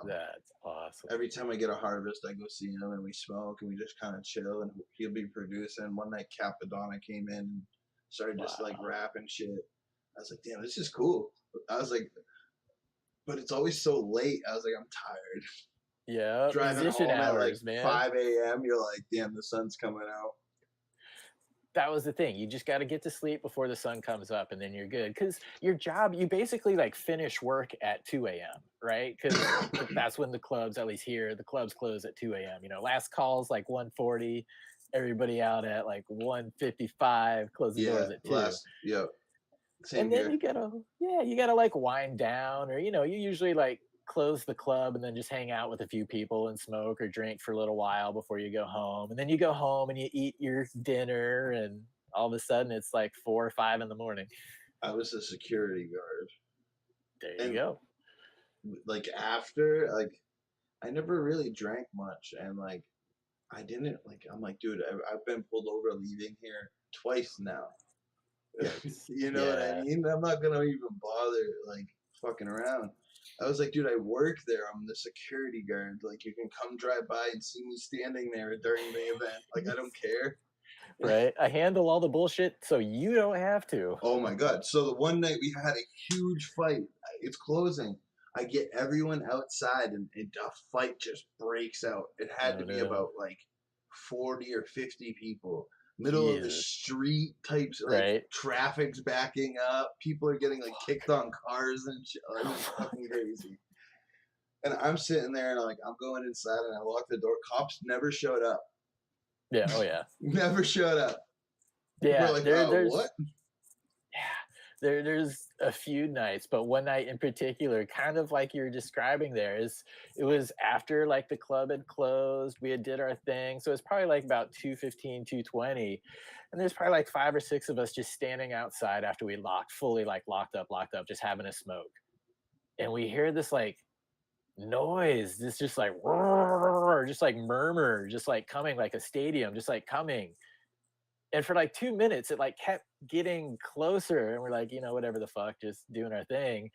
That's awesome. Every time I get a harvest, I go see him and we smoke and we just kind of chill. And he'll be producing. One night, Capadonna came in and started just like Wow. rapping shit. I was like, damn, this is cool. I was like, but it's always so late. I was like, I'm tired. Yeah, Driving musician home at like hours, man. 5 a.m., you're like, damn, the sun's coming out. That was the thing. You just got to get to sleep before the sun comes up, and then you're good. Because your job, you basically like finish work at 2 a.m., right? Because that's when the clubs, at least here, the clubs close at 2 a.m. Last call's like 1:40, everybody out at like 1:55, close the Yeah, doors at 2. yep, And same then here. you gotta like wind down, or you usually like close the club and then just hang out with a few people and smoke or drink for a little while before you go home. And then you go home and you eat your dinner, and all of a sudden it's like 4 or 5 in the morning. I was a security guard. There you And go. like after, like, I never really drank much. And like, I didn't, like, I'm like, dude, I've been pulled over leaving here twice now. Yikes. You know what I Yeah. mean? I'm not gonna even bother like fucking around. I was like, dude, I work there. I'm the security guard. Like, you can come drive by and see me standing there during the event. Like, I don't care. Right. I handle all the bullshit so you don't have to. Oh my god! So the one night we had a huge fight. It's closing. I get everyone outside, and a fight just breaks out. It had Oh to be no. about like 40 or 50 people. Middle of the Jesus. street types, like Right. traffic's backing up. People are getting like kicked on cars and shit. It was fucking crazy. And I'm sitting there and I'm going inside and I lock the door. Cops never showed up. Yeah. Oh yeah. Never showed up. People are Yeah. like, There. what? There's Yeah, there's a few nights, but one night in particular, kind of like you're describing there, is it was after like the club had closed, we had did our thing. So it's probably like about 2:15, 2:20. And there's probably like 5 or 6 of us just standing outside after we fully like locked up, just having a smoke. And we hear this like noise, this just like just like murmur, just like coming like a stadium, just like coming. And for like 2 minutes, it like kept getting closer, and we're like, whatever the fuck, just doing our thing.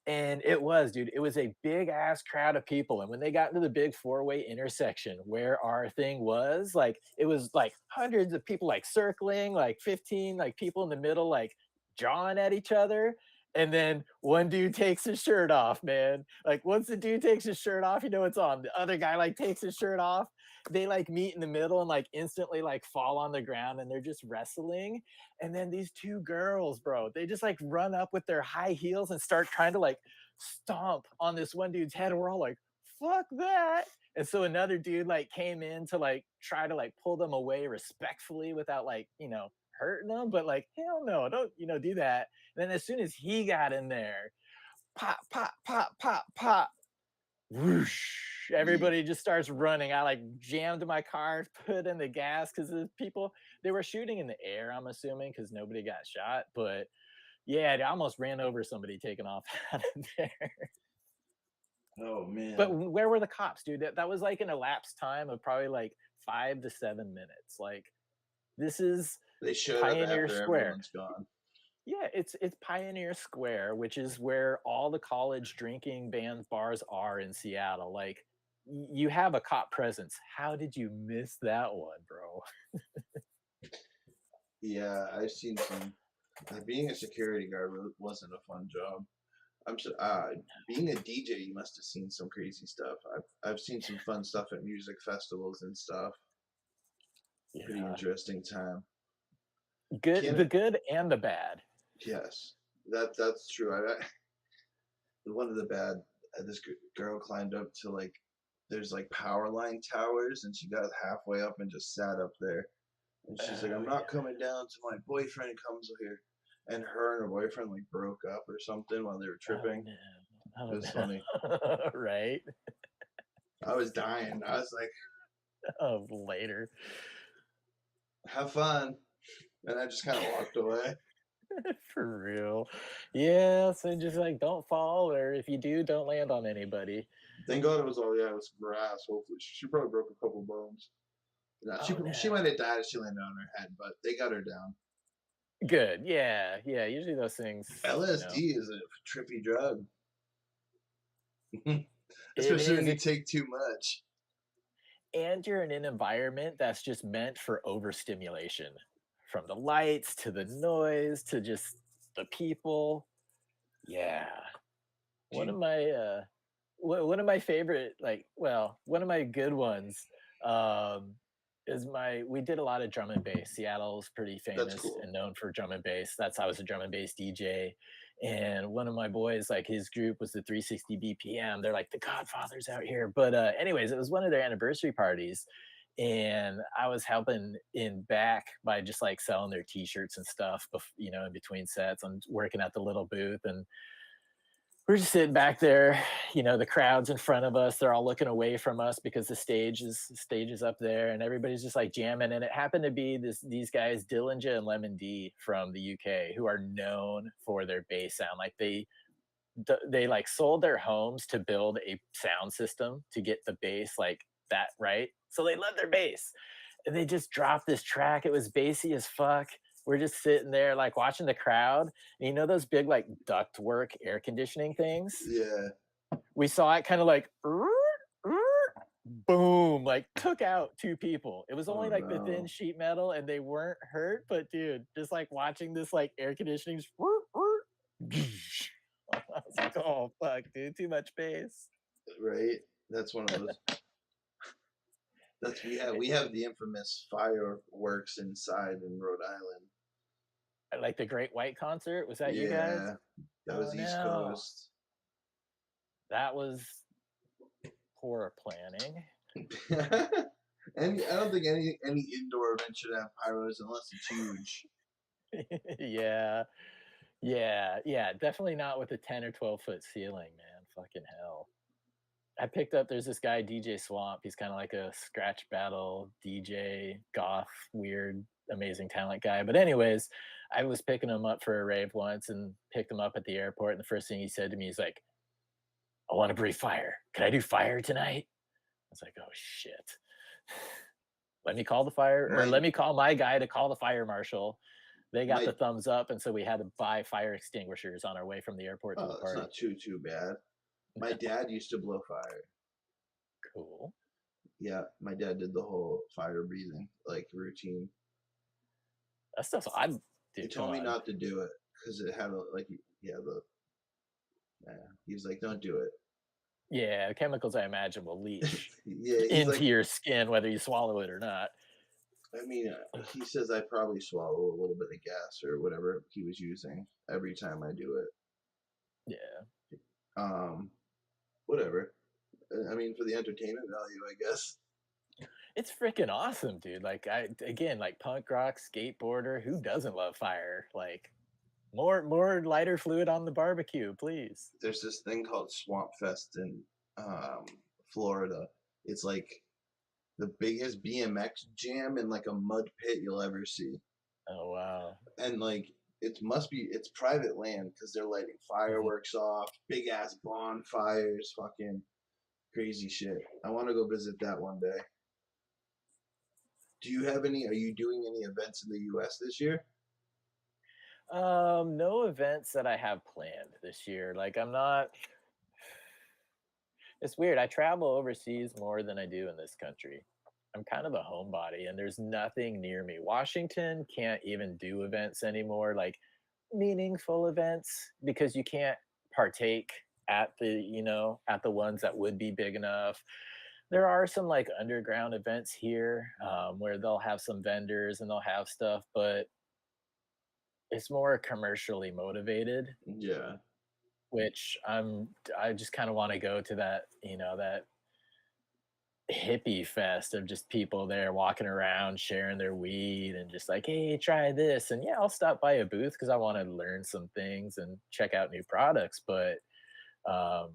And it was, dude, it was a big ass crowd of people. And when they got into the big four-way intersection where our thing was, like, it was like hundreds of people like circling, like 15 like people in the middle, like jawing at each other. And then one dude takes his shirt off, man. Like once the dude takes his shirt off, it's on. The other guy like takes his shirt off. They like meet in the middle and like instantly like fall on the ground, and they're just wrestling. And then these two girls, bro, they just like run up with their high heels and start trying to like stomp on this one dude's head. And we're all like, fuck that. And so another dude like came in to like try to like pull them away respectfully without like, hurting them, but like, hell no, don't, do that. And then as soon as he got in there, pop, pop, pop, pop, pop, whoosh, Yeah. everybody just starts running. I like jammed my car, put in the gas because the people, they were shooting in the air, I'm assuming, because nobody got shot. But yeah, I almost ran over somebody taking off out of there. Oh But man. where were the cops, dude? That was like an elapsed time of probably like 5 to 7 minutes. Like, this is They showed up Pioneer after Square. everyone's gone. Yeah, it's Pioneer Square, which is where all the college drinking bands bars are in Seattle. Like, you have a cop presence. How did you miss that one, bro? Yeah, I've seen some. Being a security guard wasn't a fun job. Being a DJ, you must have seen some crazy stuff. I've seen some fun stuff at music festivals and stuff. Pretty Yeah. interesting time. Good, Can't. the good and the bad. Yes, that's true. One of the bad. This girl climbed up to like there's like power line towers, and she got halfway up and just sat up there. And she's like, Oh "I'm not coming down till my boyfriend comes here." And her and her boyfriend like broke up or something while they were oh tripping. no. It Oh was funny. no. Right. I was dying. I was like, Oh, later. "Have fun," and I just kind of walked away. For real. Yeah, so just like don't fall, or if you do, don't land on anybody. Thank God it was all it was grass. Hopefully, she probably broke a couple bones. No, Oh she no. might have died if she landed on her head, but they got her down. Good. Yeah. Yeah. Usually those things, LSD is a trippy drug, it especially when is. you take too much. And you're in an environment that's just meant for overstimulation, from the lights to the noise to just the people. Yeah. Do One of you, my one of my favorite, like, well, one of my good ones, um is my we did a lot of drum and bass. Seattle's pretty that's famous cool. and known for drum and bass. That's I was a drum and bass DJ. And one of my boys, like, his group was the 360 BPM. They're like the Godfathers out here. But anyways, it was one of their anniversary parties, and I was helping in back by just like selling their t-shirts and stuff, in between sets. I'm working at the little booth, and we're just sitting back there. The crowd's in front of us, they're all looking away from us because the stage is up there, and everybody's just like jamming. And it happened to be these guys, Dillinger and Lemon D from the UK, who are known for their bass sound. Like, they like sold their homes to build a sound system to get the bass like that right, so they love their bass. And they just dropped this track. It was bassy as fuck. We're just sitting there like watching the crowd, and those big like ductwork air conditioning things. Yeah, We saw it kind of like boom, like took out two people. It was only oh like the thin no, sheet metal, and they weren't hurt. But dude, just like watching this like air conditioning just, I was like, oh fuck, dude, too much bass. right? That's one of those. That's we have the infamous fireworks inside in Rhode Island. Like the Great White Concert, was that you guys? Yeah, that Oh was East no, Coast. that was poor planning. And I don't think any indoor event should have pyros unless it's huge. Yeah, yeah, yeah, definitely not with a 10 or 12-foot ceiling, man. Fucking hell. I picked up There's this guy, DJ Swamp. He's kind of like a scratch battle DJ, goth, weird, amazing talent guy. But anyways, I was picking him up for a rave once and picked him up at the airport. And the first thing he said to me is like, "I want to breathe fire. Can I do fire tonight?" I was like, "Oh shit." Let me call the fire, or My let me call my guy to call the fire marshal. They got my the thumbs up, and so we had to buy fire extinguishers on our way from the airport to the It's party. not too bad. My dad used to blow fire. Cool. Yeah, my dad did the whole fire breathing like routine. That stuff I He dude, come told me on. not to do it because it had like yeah the yeah. He was like, don't do it. Yeah, chemicals I imagine will leach Yeah, he's into like, your skin whether you swallow it or not. I mean, he says I probably swallow a little bit of gas or whatever he was using every time I do it. Yeah. Um, Whatever. I mean, for the entertainment value, I guess. It's freaking awesome, dude. Like I again, like punk rock, skateboarder, who doesn't love fire? Like more lighter fluid on the barbecue, please. There's this thing called Swamp Fest in um, Florida. It's like the biggest BMX jam in like a mud pit you'll ever see. Oh wow. And like it must be it's private land because they're lighting Mhm. fireworks off, big ass bonfires, fucking crazy shit. I want to go visit that one day. Do you have any? Are you doing any events in the U.S. this year? No events that I have planned this year. Like I'm not it's weird. I travel overseas more than I do in this country. I'm kind of a homebody and there's nothing near me. Washington can't even do events anymore, like meaningful events, because you can't partake at at the ones that would be big enough. There are some like underground events here where they'll have some vendors and they'll have stuff, but it's more commercially motivated, Yeah, which I just kind of want to go to that, that hippie fest of just people there walking around sharing their weed and just like, hey, try this. And yeah, I'll stop by a booth because I want to learn some things and check out new products. But um,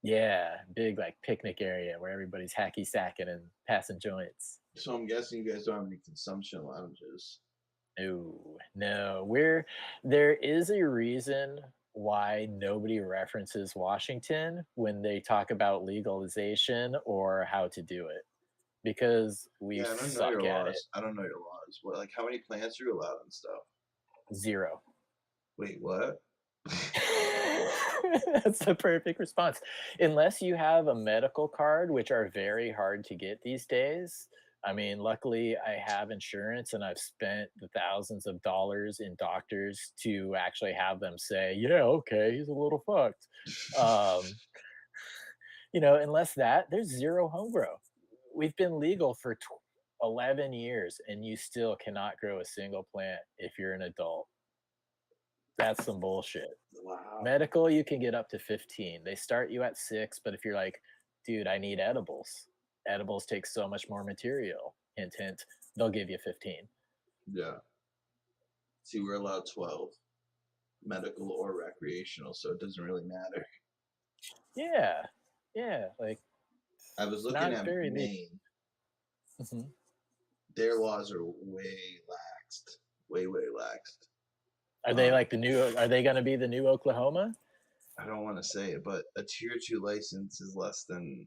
yeah, big like picnic area where everybody's hacky sacking and passing joints. so I'm guessing you guys don't have any consumption lounges. No, no. There is a reason why nobody references Washington when they talk about legalization or how to do it, because we Yeah, I don't know your suck at it. laws. I don't know your laws. What, like, how many plants are you allowed and stuff? Zero. Wait, what? That's the perfect response. Unless you have a medical card, which are very hard to get these days. I mean, luckily I have insurance and I've spent the thousands of dollars in doctors to actually have them say, yeah, okay, he's a little fucked. Um, unless that, there's zero home grow. We've been legal for 11 years and you still cannot grow a single plant if you're an adult. That's some bullshit. Wow. Medical, you can get up to 15. They start you at 6, but if you're like, dude, I need edibles. Edibles take so much more material. Hint, hint. They'll give you 15. Yeah. See, we're allowed 12, medical or recreational, so it doesn't really matter. Yeah. Yeah. Like, I was looking not at very legal. Maine. Mhm. Their laws are way laxed, way laxed. Um, Are they going to be the new Oklahoma? I don't want to say it, but a tier two license is less than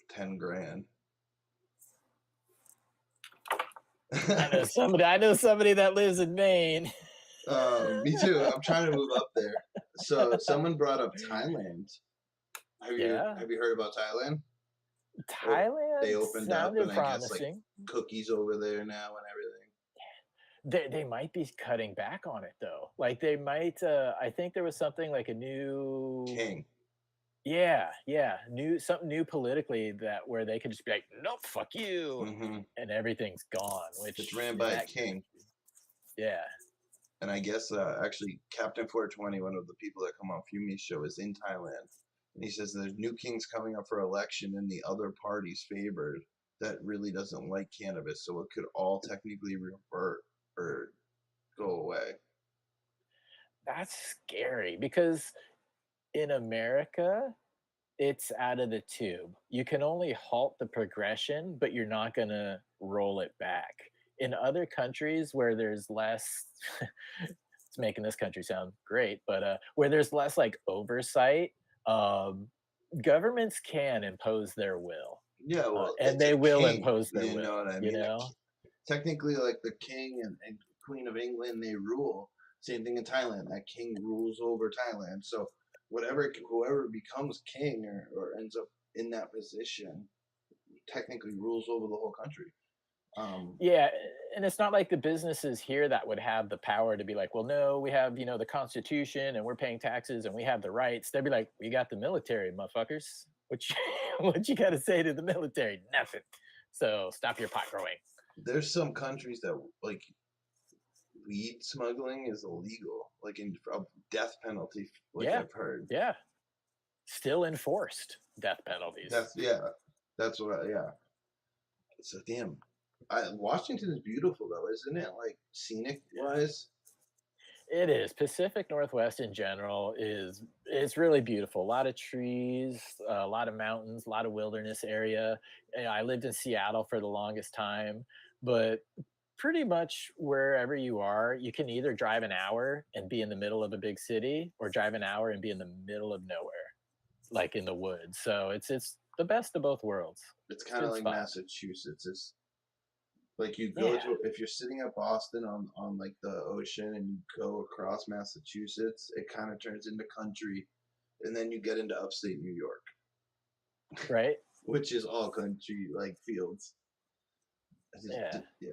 10 grand. I know somebody that lives in Maine. Me too. I'm trying to move up there. So someone brought up Thailand. Yeah. Have you heard about Thailand? They Thailand opened up, and sounded I guess like promising. cookies over there now and everything. They might be cutting back on it though. Like they might. I think there was something like a new. King. Yeah, yeah, something new politically that where they could just be like, nope, fuck you, Hmm. and everything's gone. It's Which ran in by a that, king, yeah, and I guess actually Captain 420, one of the people that come on Fumi's show, is in Thailand, and he says there's new kings coming up for election, and the other party's favored that really doesn't like cannabis, so it could all technically revert or go away. that's scary because in America, it's out of the tube. You can only halt the progression, but you're not gonna roll it back. In other countries where there's less, it's making this country sound great, but where there's less like oversight, um, governments can impose their will, Yeah, well, and it's a they will king. impose their You know will. what I You mean? know, Technically, like the king and queen of England, they rule. Same thing in Thailand. That king rules over Thailand. So whoever becomes king or ends up in that position, technically rules over the whole country. yeah, and it's not like the businesses here that would have the power to be like, well, no, we have the Constitution and we're paying taxes and we have the rights. They'd be like, we got the military, motherfuckers. What you, what you got to say to the military? Nothing. So stop your pot growing. there's some countries that like weed smuggling is illegal, like in a death penalty, like Yeah, I've heard. yeah. Still enforced death penalties. That's yeah, that's what yeah. So damn. Washington is beautiful though, isn't it? Like scenic wise. It is. Pacific Northwest in general is it's really beautiful. A lot of trees, a lot of mountains, a lot of wilderness area. I lived in Seattle for the longest time, but pretty much wherever you are, you can either drive an hour and be in the middle of a big city or drive an hour and be in the middle of nowhere, like in the woods. So it's the best of both worlds. It's It's kind a of good like spot. Massachusetts. It's like you go Yeah, to if you're sitting at Boston on like the ocean and you go across Massachusetts, it kind of turns into country, and then you get into upstate New York, right? which is all country like fields. Yeah. Yeah,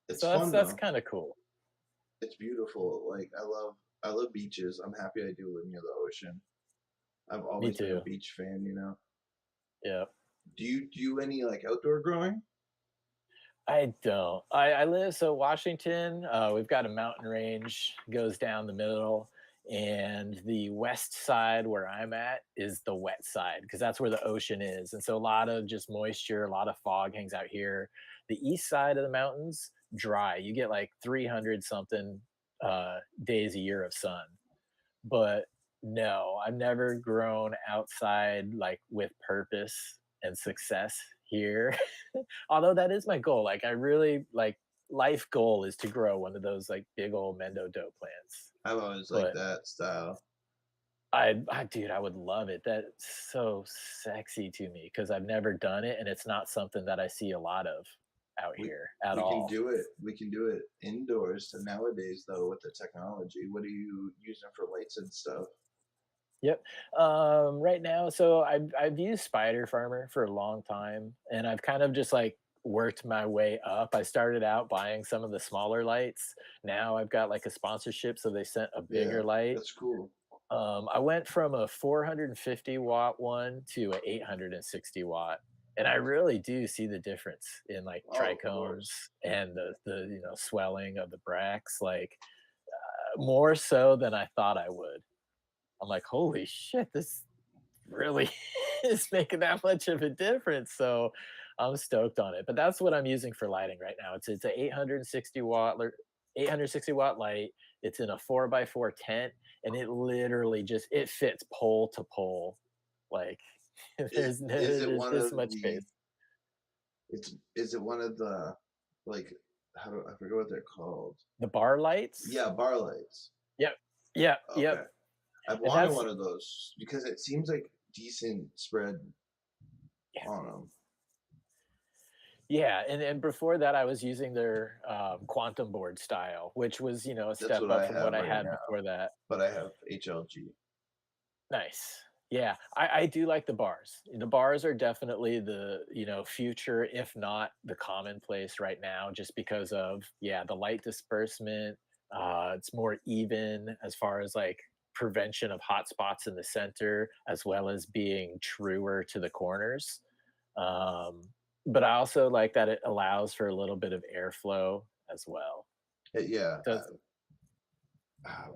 it's So fun that's though. kind of cool. It's beautiful. Like I love beaches. I'm happy I do live near the ocean. I've Me always been a too. beach fan, you know. Yeah. Do you any like outdoor growing? I don't. I live so Washington, we've got a mountain range, goes down the middle, and the west side where I'm at is the wet side because that's where the ocean is. And so a lot of just moisture, a lot of fog hangs out here. The east side of the mountains, dry. You get like 300 something days a year of sun. But no, I've never grown outside like with purpose and success here. Although that is my goal. Like I really like life goal is to grow one of those like big old Mendo dough plants. I've always liked But that style. dude, I would love it. That's so sexy to me because I've never done it and it's not something that I see a lot of out We here at we can all. do it. We can do it indoors. So nowadays, though, with the technology, what are you using for lights and stuff? Yep. Right now, so I've used Spider Farmer for a long time, and I've kind of just like worked my way up. I started out buying some of the smaller lights. Now I've got like a sponsorship, so they sent a Yeah, bigger light. that's cool. I went from a 450-watt one to a 860 watt, and I really do see the difference in like Oh, of trichomes course. and the swelling of the bracts, like more so than I thought I would. I'm like, holy shit, this really is making that much of a difference. So I'm stoked on it. But that's what I'm using for lighting right now. It's a 860 watt light. It's in a 4x4 tent, and it literally just it fits pole to pole. Like Is it there's one this of much the? space. Is it one of the like? How do I forget what they're called? The bar lights. Yeah, bar lights. Yep. Yep. Okay, Yep. I've And wanted that's one of those because it seems like decent spread yeah. on them. Yeah, and before that, I was using their quantum board style, which was a That's step what up I from have what I right had now, before that. but I have HLG. Nice. Yeah, I do like the bars. The bars are definitely the future, if not the commonplace right now, just because of the light disbursement. It's more even as far as like prevention of hot spots in the center, as well as being truer to the corners. Um, but I also like that it allows for a little bit of airflow as well. Yeah, Does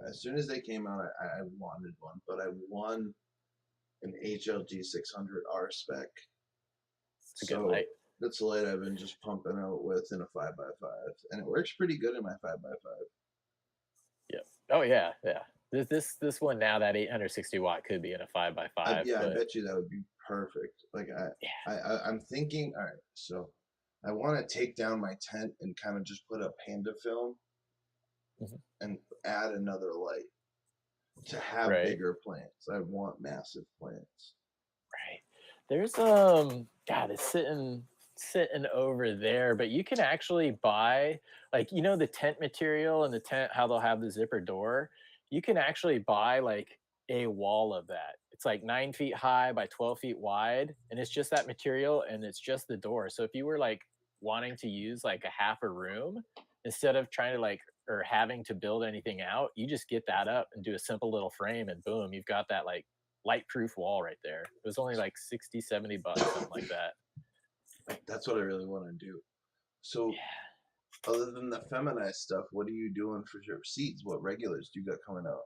as soon as they came out, I wanted one, but I won an HLG 600R spec. it's a good So light. that's the light I've been just pumping out with in a 5 by 5 and it works pretty good in my 5 by 5. Yeah. Oh yeah, yeah. This one now that 860 watt could be in a 5x5, Yeah, I but bet you that would be perfect. Like yeah. I'm thinking, all right, so I want to take down my tent and kind of just put a panda film Mhm. and add another light to have Right. bigger plants. I want massive plants. Right. There's God, it's sitting over there, but you can actually buy like the tent material and the tent how they'll have the zipper door. You can actually buy like a wall of that. It's like 9 feet high by 12 feet wide, and it's just that material and it's just the door. So if you were like wanting to use like a half a room instead of trying to like or having to build anything out, you just get that up and do a simple little frame and boom, you've got that like light proof wall right there. It was only like 60, $70, something like that. That's what I really want to do. So, Yeah. other than the feminized stuff, what are you doing for your seeds? What regulars do you got coming out?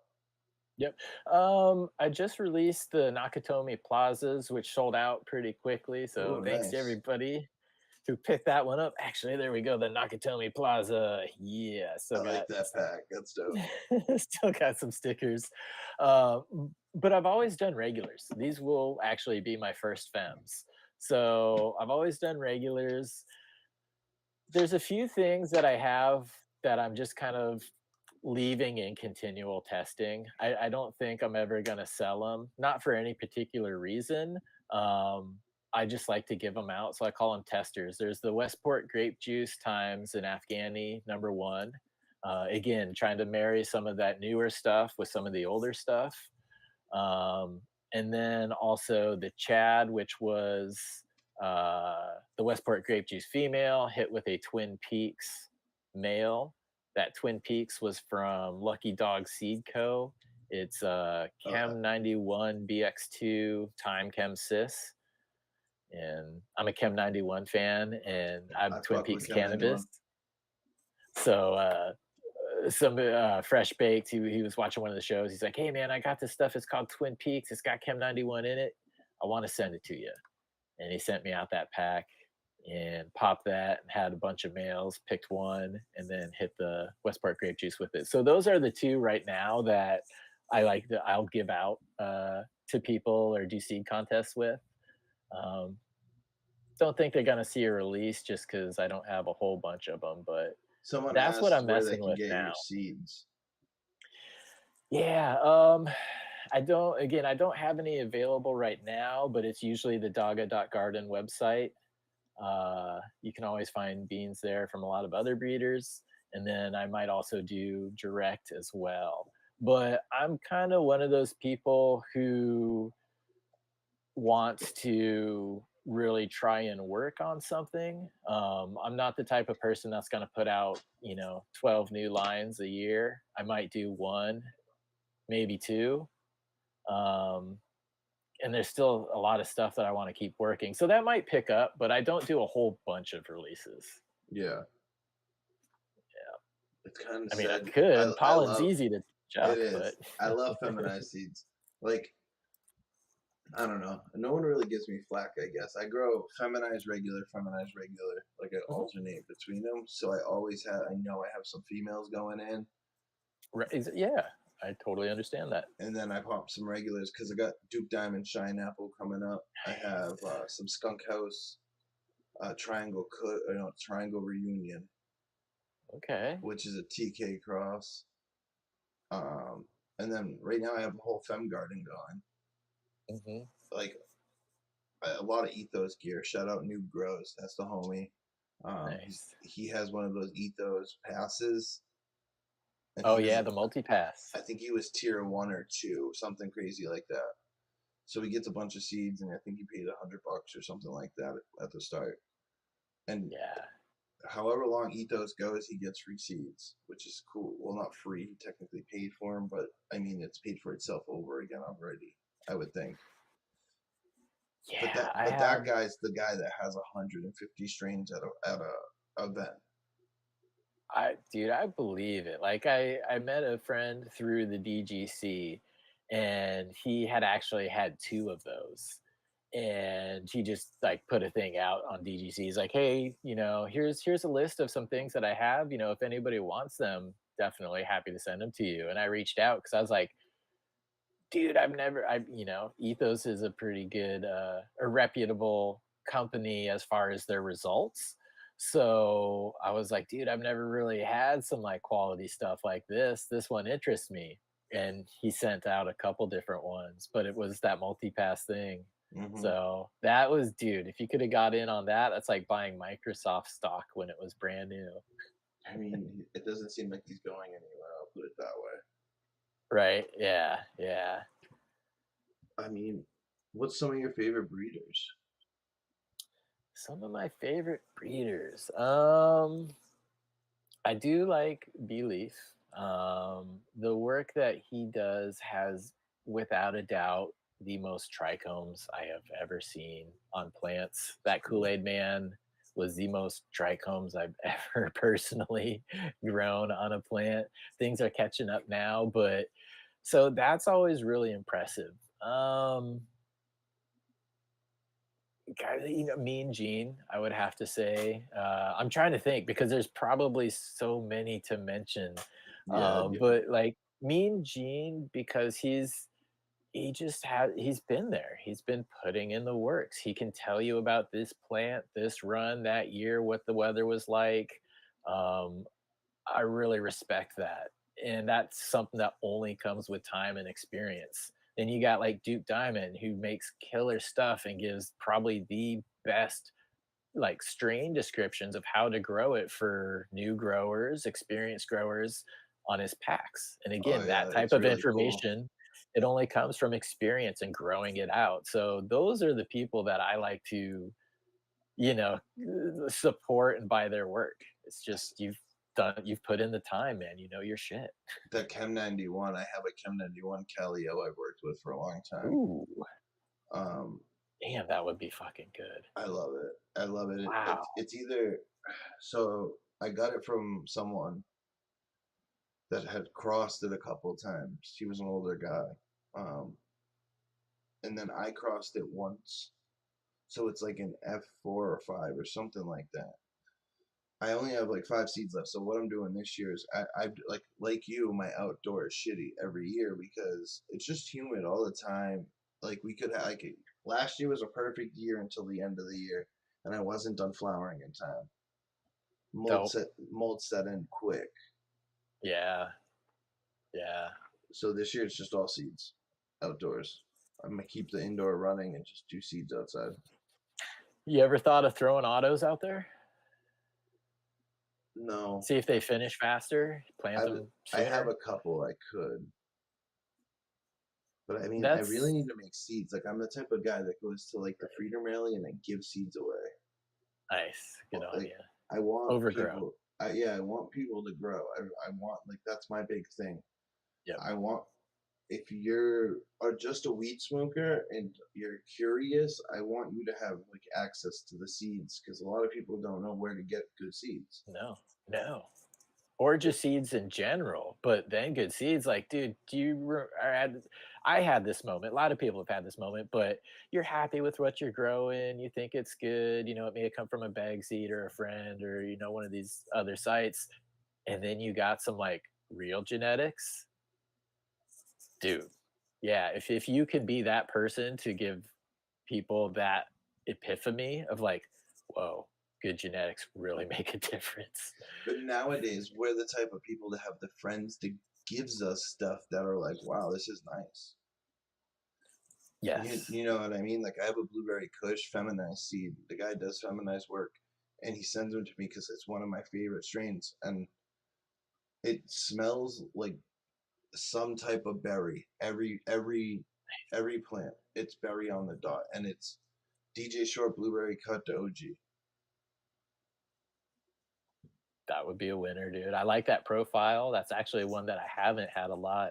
Yep. I just released the Nakatomi Plazas, which sold out pretty quickly. Oh, So thanks to nice. everybody. to pick that one up. Actually, there we go. The Nakatomi Plaza. Yeah, I like that pack. That's dope. still got some stickers. But I've always done regulars. These will actually be my first fems. So I've always done regulars. There's a few things that I have that I'm just kind of leaving in continual testing. I don't think I'm ever going to sell them, not for any particular reason. Um, I just like to give them out. So I call them testers. There's the Westport grape juice times an Afghani number one. Again, trying to marry some of that newer stuff with some of the older stuff. And then also the Chad, which was the Westport grape juice female, hit with a Twin Peaks male. That Twin Peaks was from Lucky Dog Seed Co. It's Okay. Chem 91 BX2 Time Chem Cis. And I'm a Chem 91 fan, and I'm I Twin fuck with Peaks Chem Cannabis. 91. So some fresh baked. He was watching one of the shows. He's like, "Hey man, I got this stuff. It's called Twin Peaks. It's got Chem 91 in it. I want to send it to you." And he sent me out that pack and popped that and had a bunch of males, picked one, and then hit the Westport grape juice with it. So those are the two right now that I like that I'll give out to people or do seed contests with. Um, don't think they're gonna see a release just because I don't have a whole bunch of them, but Someone that's what asked I'm where they messing can with get now. your seeds. Yeah, I don't have any available right now, but it's usually the Daga.garden website. You can always find beans there from a lot of other breeders, and then I might also do direct as well. But I'm kind of one of those people who wants to really try and work on something. I'm not the type of person that's going to put out, 12 new lines a year. I might do one, maybe two. Um, and there's still a lot of stuff that I want to keep working. So that might pick up, but I don't do a whole bunch of releases. Yeah, Yeah. it's kind of I mean, I sad. could. I Pollen's love easy to it chuck, but is. I love feminized seeds. Like I don't know. No one really gives me flack. I guess I grow feminized, regular. Like I Mhm. alternate between them, so I always have. I know I have some females going in, Yeah, I totally understand that. and then I pop some regulars because I got Duke Diamond Shine Apple coming up. I have some Skunk House Triangle Reunion, Okay. which is a TK cross. Um, and then right now I have a whole Fem Garden going. Hmm. Like a lot of Ethos gear. Shout out Noob Grows. That's the homie. Nice. He has one of those Ethos passes, and Oh he yeah, doesn't. the multi-pass. I think he was tier 1 or 2, something crazy like that. So he gets a bunch of seeds, and I think he paid $100 or something like that at the start. And Yeah. however long Ethos goes, he gets free seeds, which is cool. Well, not free. He technically paid for them, but I mean, it's paid for itself over again already. I would think. But Yeah, that I but that have guy's the guy that has 150 strains at a event. dude, I believe it. Like I met a friend through the DGC and he had actually had two of those. And he just like put a thing out on DGC. He's like, "Hey, here's a list of some things that I have, if anybody wants them, definitely happy to send them to you." And I reached out cuz I was like, "Dude, Ethos is a pretty good a reputable company as far as their results." So I was like, "Dude, I've never really had some like quality stuff like this. This one interests me." And he sent out a couple different ones, but it was that multi-pass thing. Hmm. So that was, dude, if you could have got in on that, that's like buying Microsoft stock when it was brand new. I mean, it doesn't seem like he's going anywhere. I'll put it that way. Right? Yeah, yeah. I mean, what's some of your favorite breeders? Some of my favorite breeders. I do like Beleaf. The work that he does has, without a doubt, the most trichomes I have ever seen on plants. That Kool Cool. Aid Man was the most trichomes I've ever personally grown on a plant. Things are catching up now, but so that's always really impressive. Mean Gene, I would have to say. I'm trying to think because there's probably so many to mention, Yeah, dude. but like Mean Gene because he's been there. He's been putting in the works. He can tell you about this plant, this run that year, what the weather was like. Um, I really respect that. And that's something that only comes with time and experience. Then you got like Duke Diamond who makes killer stuff and gives probably the best like strain descriptions of how to grow it for new growers, experienced growers on his packs. And Oh again, that yeah, type it's of really cool. information, it only comes from experience and growing it out. So those are the people that I like to, support and buy their work. It's just you've put in the time, man. You know your shit. The Chem 91, I have a Chem 91 Calio I've worked with for a long time. Ooh, Um, damn, that would be fucking good. I love it. I love it. Wow. It's either so I got it from someone that had crossed it a couple times. He was an older guy. Um, and then I crossed it once. So it's like an F4 or 5 or something like that. I only have like 5 seeds left. So what I'm doing this year is I like you, my outdoor is shitty every year because it's just humid all the time. Like we could have like last year was a perfect year until the end of the year, and I wasn't done flowering in time. Dope. Mold set in quick. Yeah. Yeah. So this year it's just all seeds outdoors. I'm gonna keep the indoor running and just do seeds outside. You ever thought of throwing autos out there? No, See if they finish faster, plant I've them I have sooner. a couple I could, but I mean I really That's need to make seeds. Like I'm the type of guy that goes to like the Freedom Rally and then gives seeds away. nice. Good on Like you. I want Overgrown. people. I want people to grow. I want like that's my big thing. Yep. I want if you're are just a weed smoker and you're curious, I want you to have like access to the seeds because a lot of people don't know where to get good seeds. No, no. Or It, just seeds in general, but then good seeds. Like, dude, I had this moment. A lot of people have had this moment, but you're happy with what you're growing. You think it's good. You know, it may have come from a bag seed or a friend or, one of these other sites. And then you got some like real genetics. Dude, yeah, if you can be that person to give people that epiphany of like, whoa, good genetics really make a difference. but nowadays, we're the type of people to have the friends that gives us stuff that are like, wow, this is nice. You, Yes. you know what I mean? Like I have a blueberry Kush feminized seed. The guy does feminized work, and he sends them to me because it's one of my favorite strains, and it smells like some type of berry. Every plant, it's berry on the dot, and it's DJ Short Blueberry Cut to OG. That would be a winner, dude. I like that profile. That's actually one that I haven't had a lot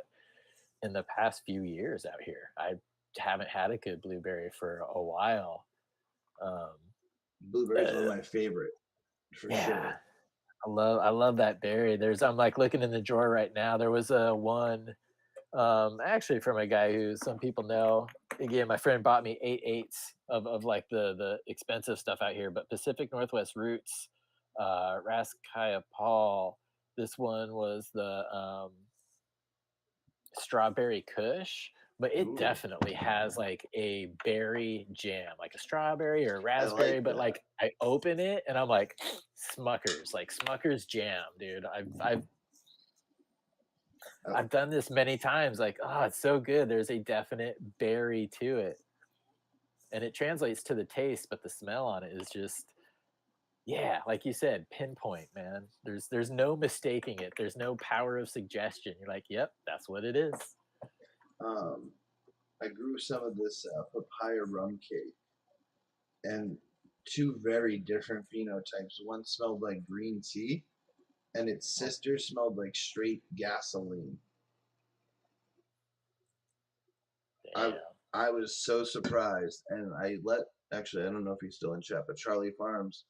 in the past few years out here. I haven't had a good blueberry for a while. Um, Blueberry is one of uh, my favorite for yeah, sure. I love that berry. I'm like looking in the drawer right now. There was a one actually from a guy who some people know. Again, my friend bought me 8/8 of like the expensive stuff out here, but Pacific Northwest Roots, Raskaya Paul. This one was the strawberry kush, but it Ooh, definitely has like a berry jam, like a strawberry or a I raspberry. like But that. like I open it and I'm like, Smuckers, like Smuckers jam, dude. I, I've done this many times. Like, oh, it's so good. There's a definite berry to it, and it translates to the taste, but the smell on it is just, yeah, like you said, pinpoint, man. There's no mistaking it. There's no power of suggestion. You're like, yep, that's what it is. um, I grew some of this papaya rum cake, and two very different phenotypes. One smelled like green tea, and its sister smelled like straight gasoline. I Damn. I was so surprised, and I let actually I don't know if he's still in chat, but Charlie Farms.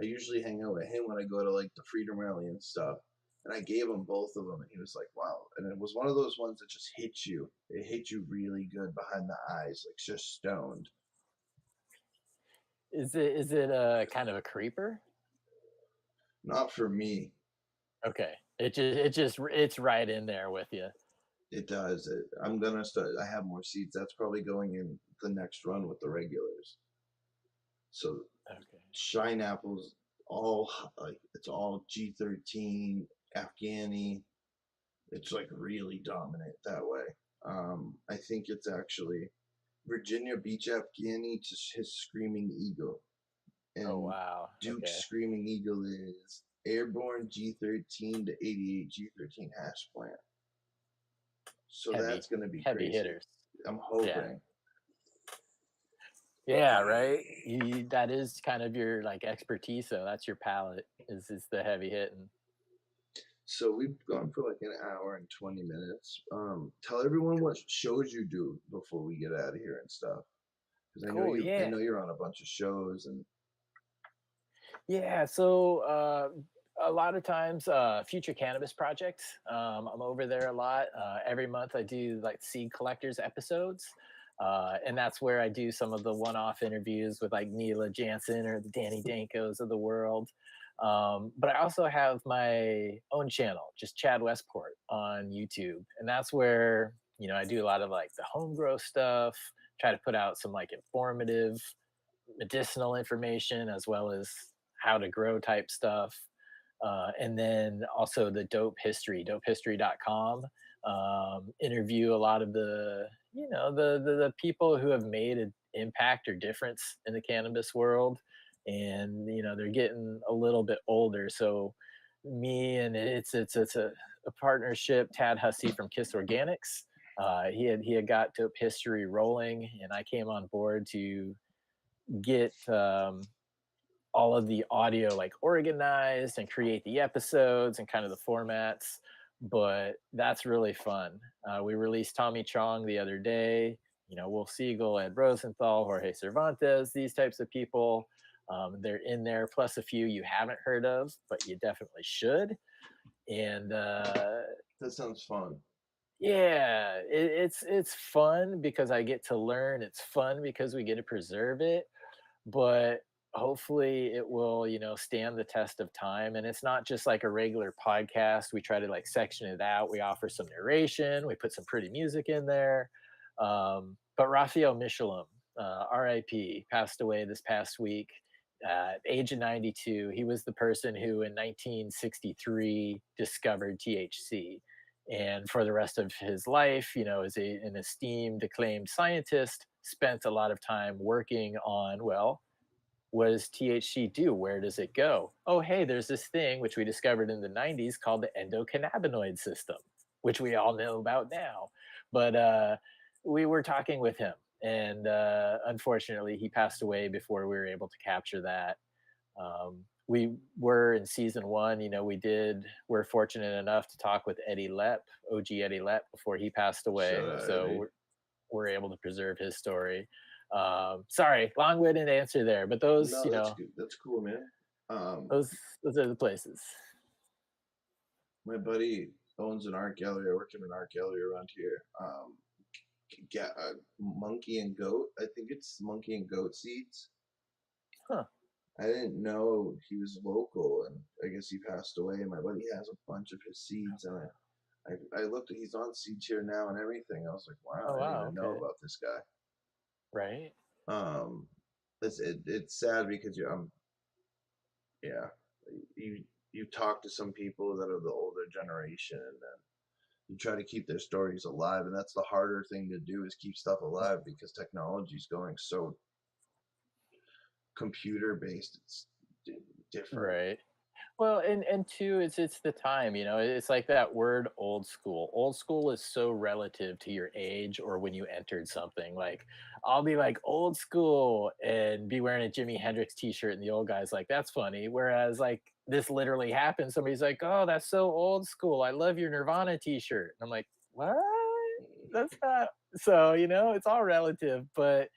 I usually hang out with him when I go to like the Freedom Rally and stuff. And I gave him both of them, and he was like, "Wow!" And it was one of those ones that just hit you. It hit you really good behind the eyes, like just stoned. Is it a kind of a creeper? Not for me. Okay. It's right in there with you. It does. I'm gonna start. I have more seeds. That's probably going in the next run with the regulars. So Okay. shine apples, all like it's all G13 Afghani. It's like really dominant that way. I think it's actually Virginia Beach Afghani to his Screaming Eagle, Oh, and wow. Duke's Okay. Screaming Eagle is Airborne G13 to 88 G13 hash plant. So that's Heavy, gonna be heavy crazy. hitters. I'm Yeah. hoping. Yeah, right? That is kind of your, like, expertise, though. That's your palate is the heavy hitting. So we've gone for like an hour and 20 minutes. Tell everyone what shows you do before we get out of here and stuff. Because Cool, I yeah. know you're on a bunch of shows and Yeah, so, a lot of times, Future Cannabis Project, I'm over there a lot. Every month I do, like, seed collectors episodes, and that's where I do some of the one-off interviews with, like, Neela Jansen or the Danny Dankos of the world. But I also have my own channel, just Chad Westport on YouTube, and that's where, I do a lot of, like, the home grow stuff, try to put out some, like, informative medicinal information as well as how to grow type stuff. And then also the dope history, dopehistory.com. Interview a lot of the people who have made an impact or difference in the cannabis world. And, they're getting a little bit older. So me and it's a partnership, Tad Hussey from Kiss Organics. He had got dope history rolling and I came on board to get all of the audio like organized and create the episodes and kind of the formats. But that's really fun. We released Tommy Chong the other day. Wolf Siegel, Ed Rosenthal, Jorge Cervantes, these types of people. They're in there, plus a few you haven't heard of, but you definitely should. And that sounds fun. yeah, it's fun because I get to learn. It's fun because we get to preserve it, but hopefully it will, stand the test of time. And it's not just like a regular podcast. We try to like section it out. We offer some narration. We put some pretty music in there. But Raphael Michelum, RIP, passed away this past week at age of 92. He was the person who in 1963 discovered THC. And for the rest of his life, as an esteemed, acclaimed scientist, spent a lot of time working on, well, what does THC do? Where does it go? Oh, hey, there's this thing which we discovered in the 90s called the endocannabinoid system, which we all know about now. But we were talking with him, and unfortunately, he passed away before we were able to capture that. We were in season one, we're fortunate enough to talk with Eddie Lepp, OG Eddie Lepp, before he passed Shout away. out So Eddie. we're able to preserve his story. Sorry, long-winded answer there, but No, that's good. That's cool, man. Um, those are the places. my buddy owns an art gallery. I work in an art gallery around here. Monkey and goat. I think it's monkey and goat seeds. Huh. I didn't know he was local, and I guess he passed away. My buddy has a bunch of his seeds, and I looked at he's on Seed Cheer now and everything. I was like, wow, Oh I didn't wow. even know Okay. about this guy. Right. Um, it's sad because yeah, you talk to some people that are the older generation, and then you try to keep their stories alive, and that's the harder thing to do is keep stuff alive because technology is going so computer based. It's different. Right. Well, and two, it's the time, it's like that word old school. Old school is so relative to your age or when you entered something. Like I'll be like old school and be wearing a Jimi Hendrix t-shirt and the old guy's like, that's funny. Whereas like this literally happened. Somebody's like, oh, that's so old school. I love your Nirvana t-shirt. And I'm like, what? That's not so, it's all relative, but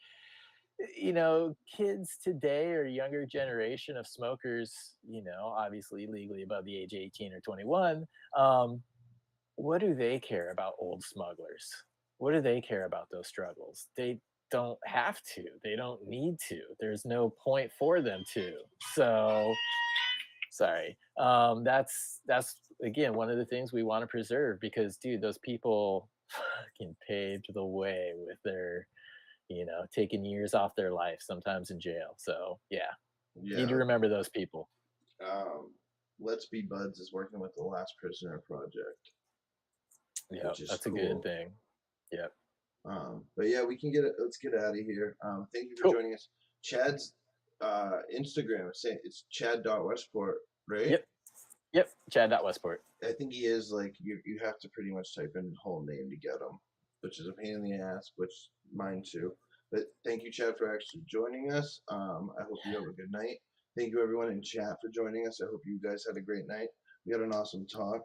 kids today or younger generation of smokers, obviously legally above the age of 18 or 21, um, what do they care about old smugglers? What do they care about those struggles? They don't have to. They don't need to. There's no point for them to. So sorry. That's again one of the things we want to preserve because, dude, those people fucking paved the way with their, taking years off their life, sometimes in jail. So yeah, need to Yeah. remember those people. Let's Be Buds is working with the Last Prisoner Project, Yeah, which is that's a good cool. thing. Yep. But yeah, we can get it. Let's get out of here. Thank you for Cool. joining us. Chad's Instagram is saying it's chad.westport, right? Yep. Yep. Chad. Westport. I think he is like you have to pretty much type in the whole name to get him, which is a pain in the ass, which mine too. But thank you, Chad, for actually joining us. I hope you have a good night. Thank you, everyone in chat, for joining us. I hope you guys had a great night. We had an awesome talk.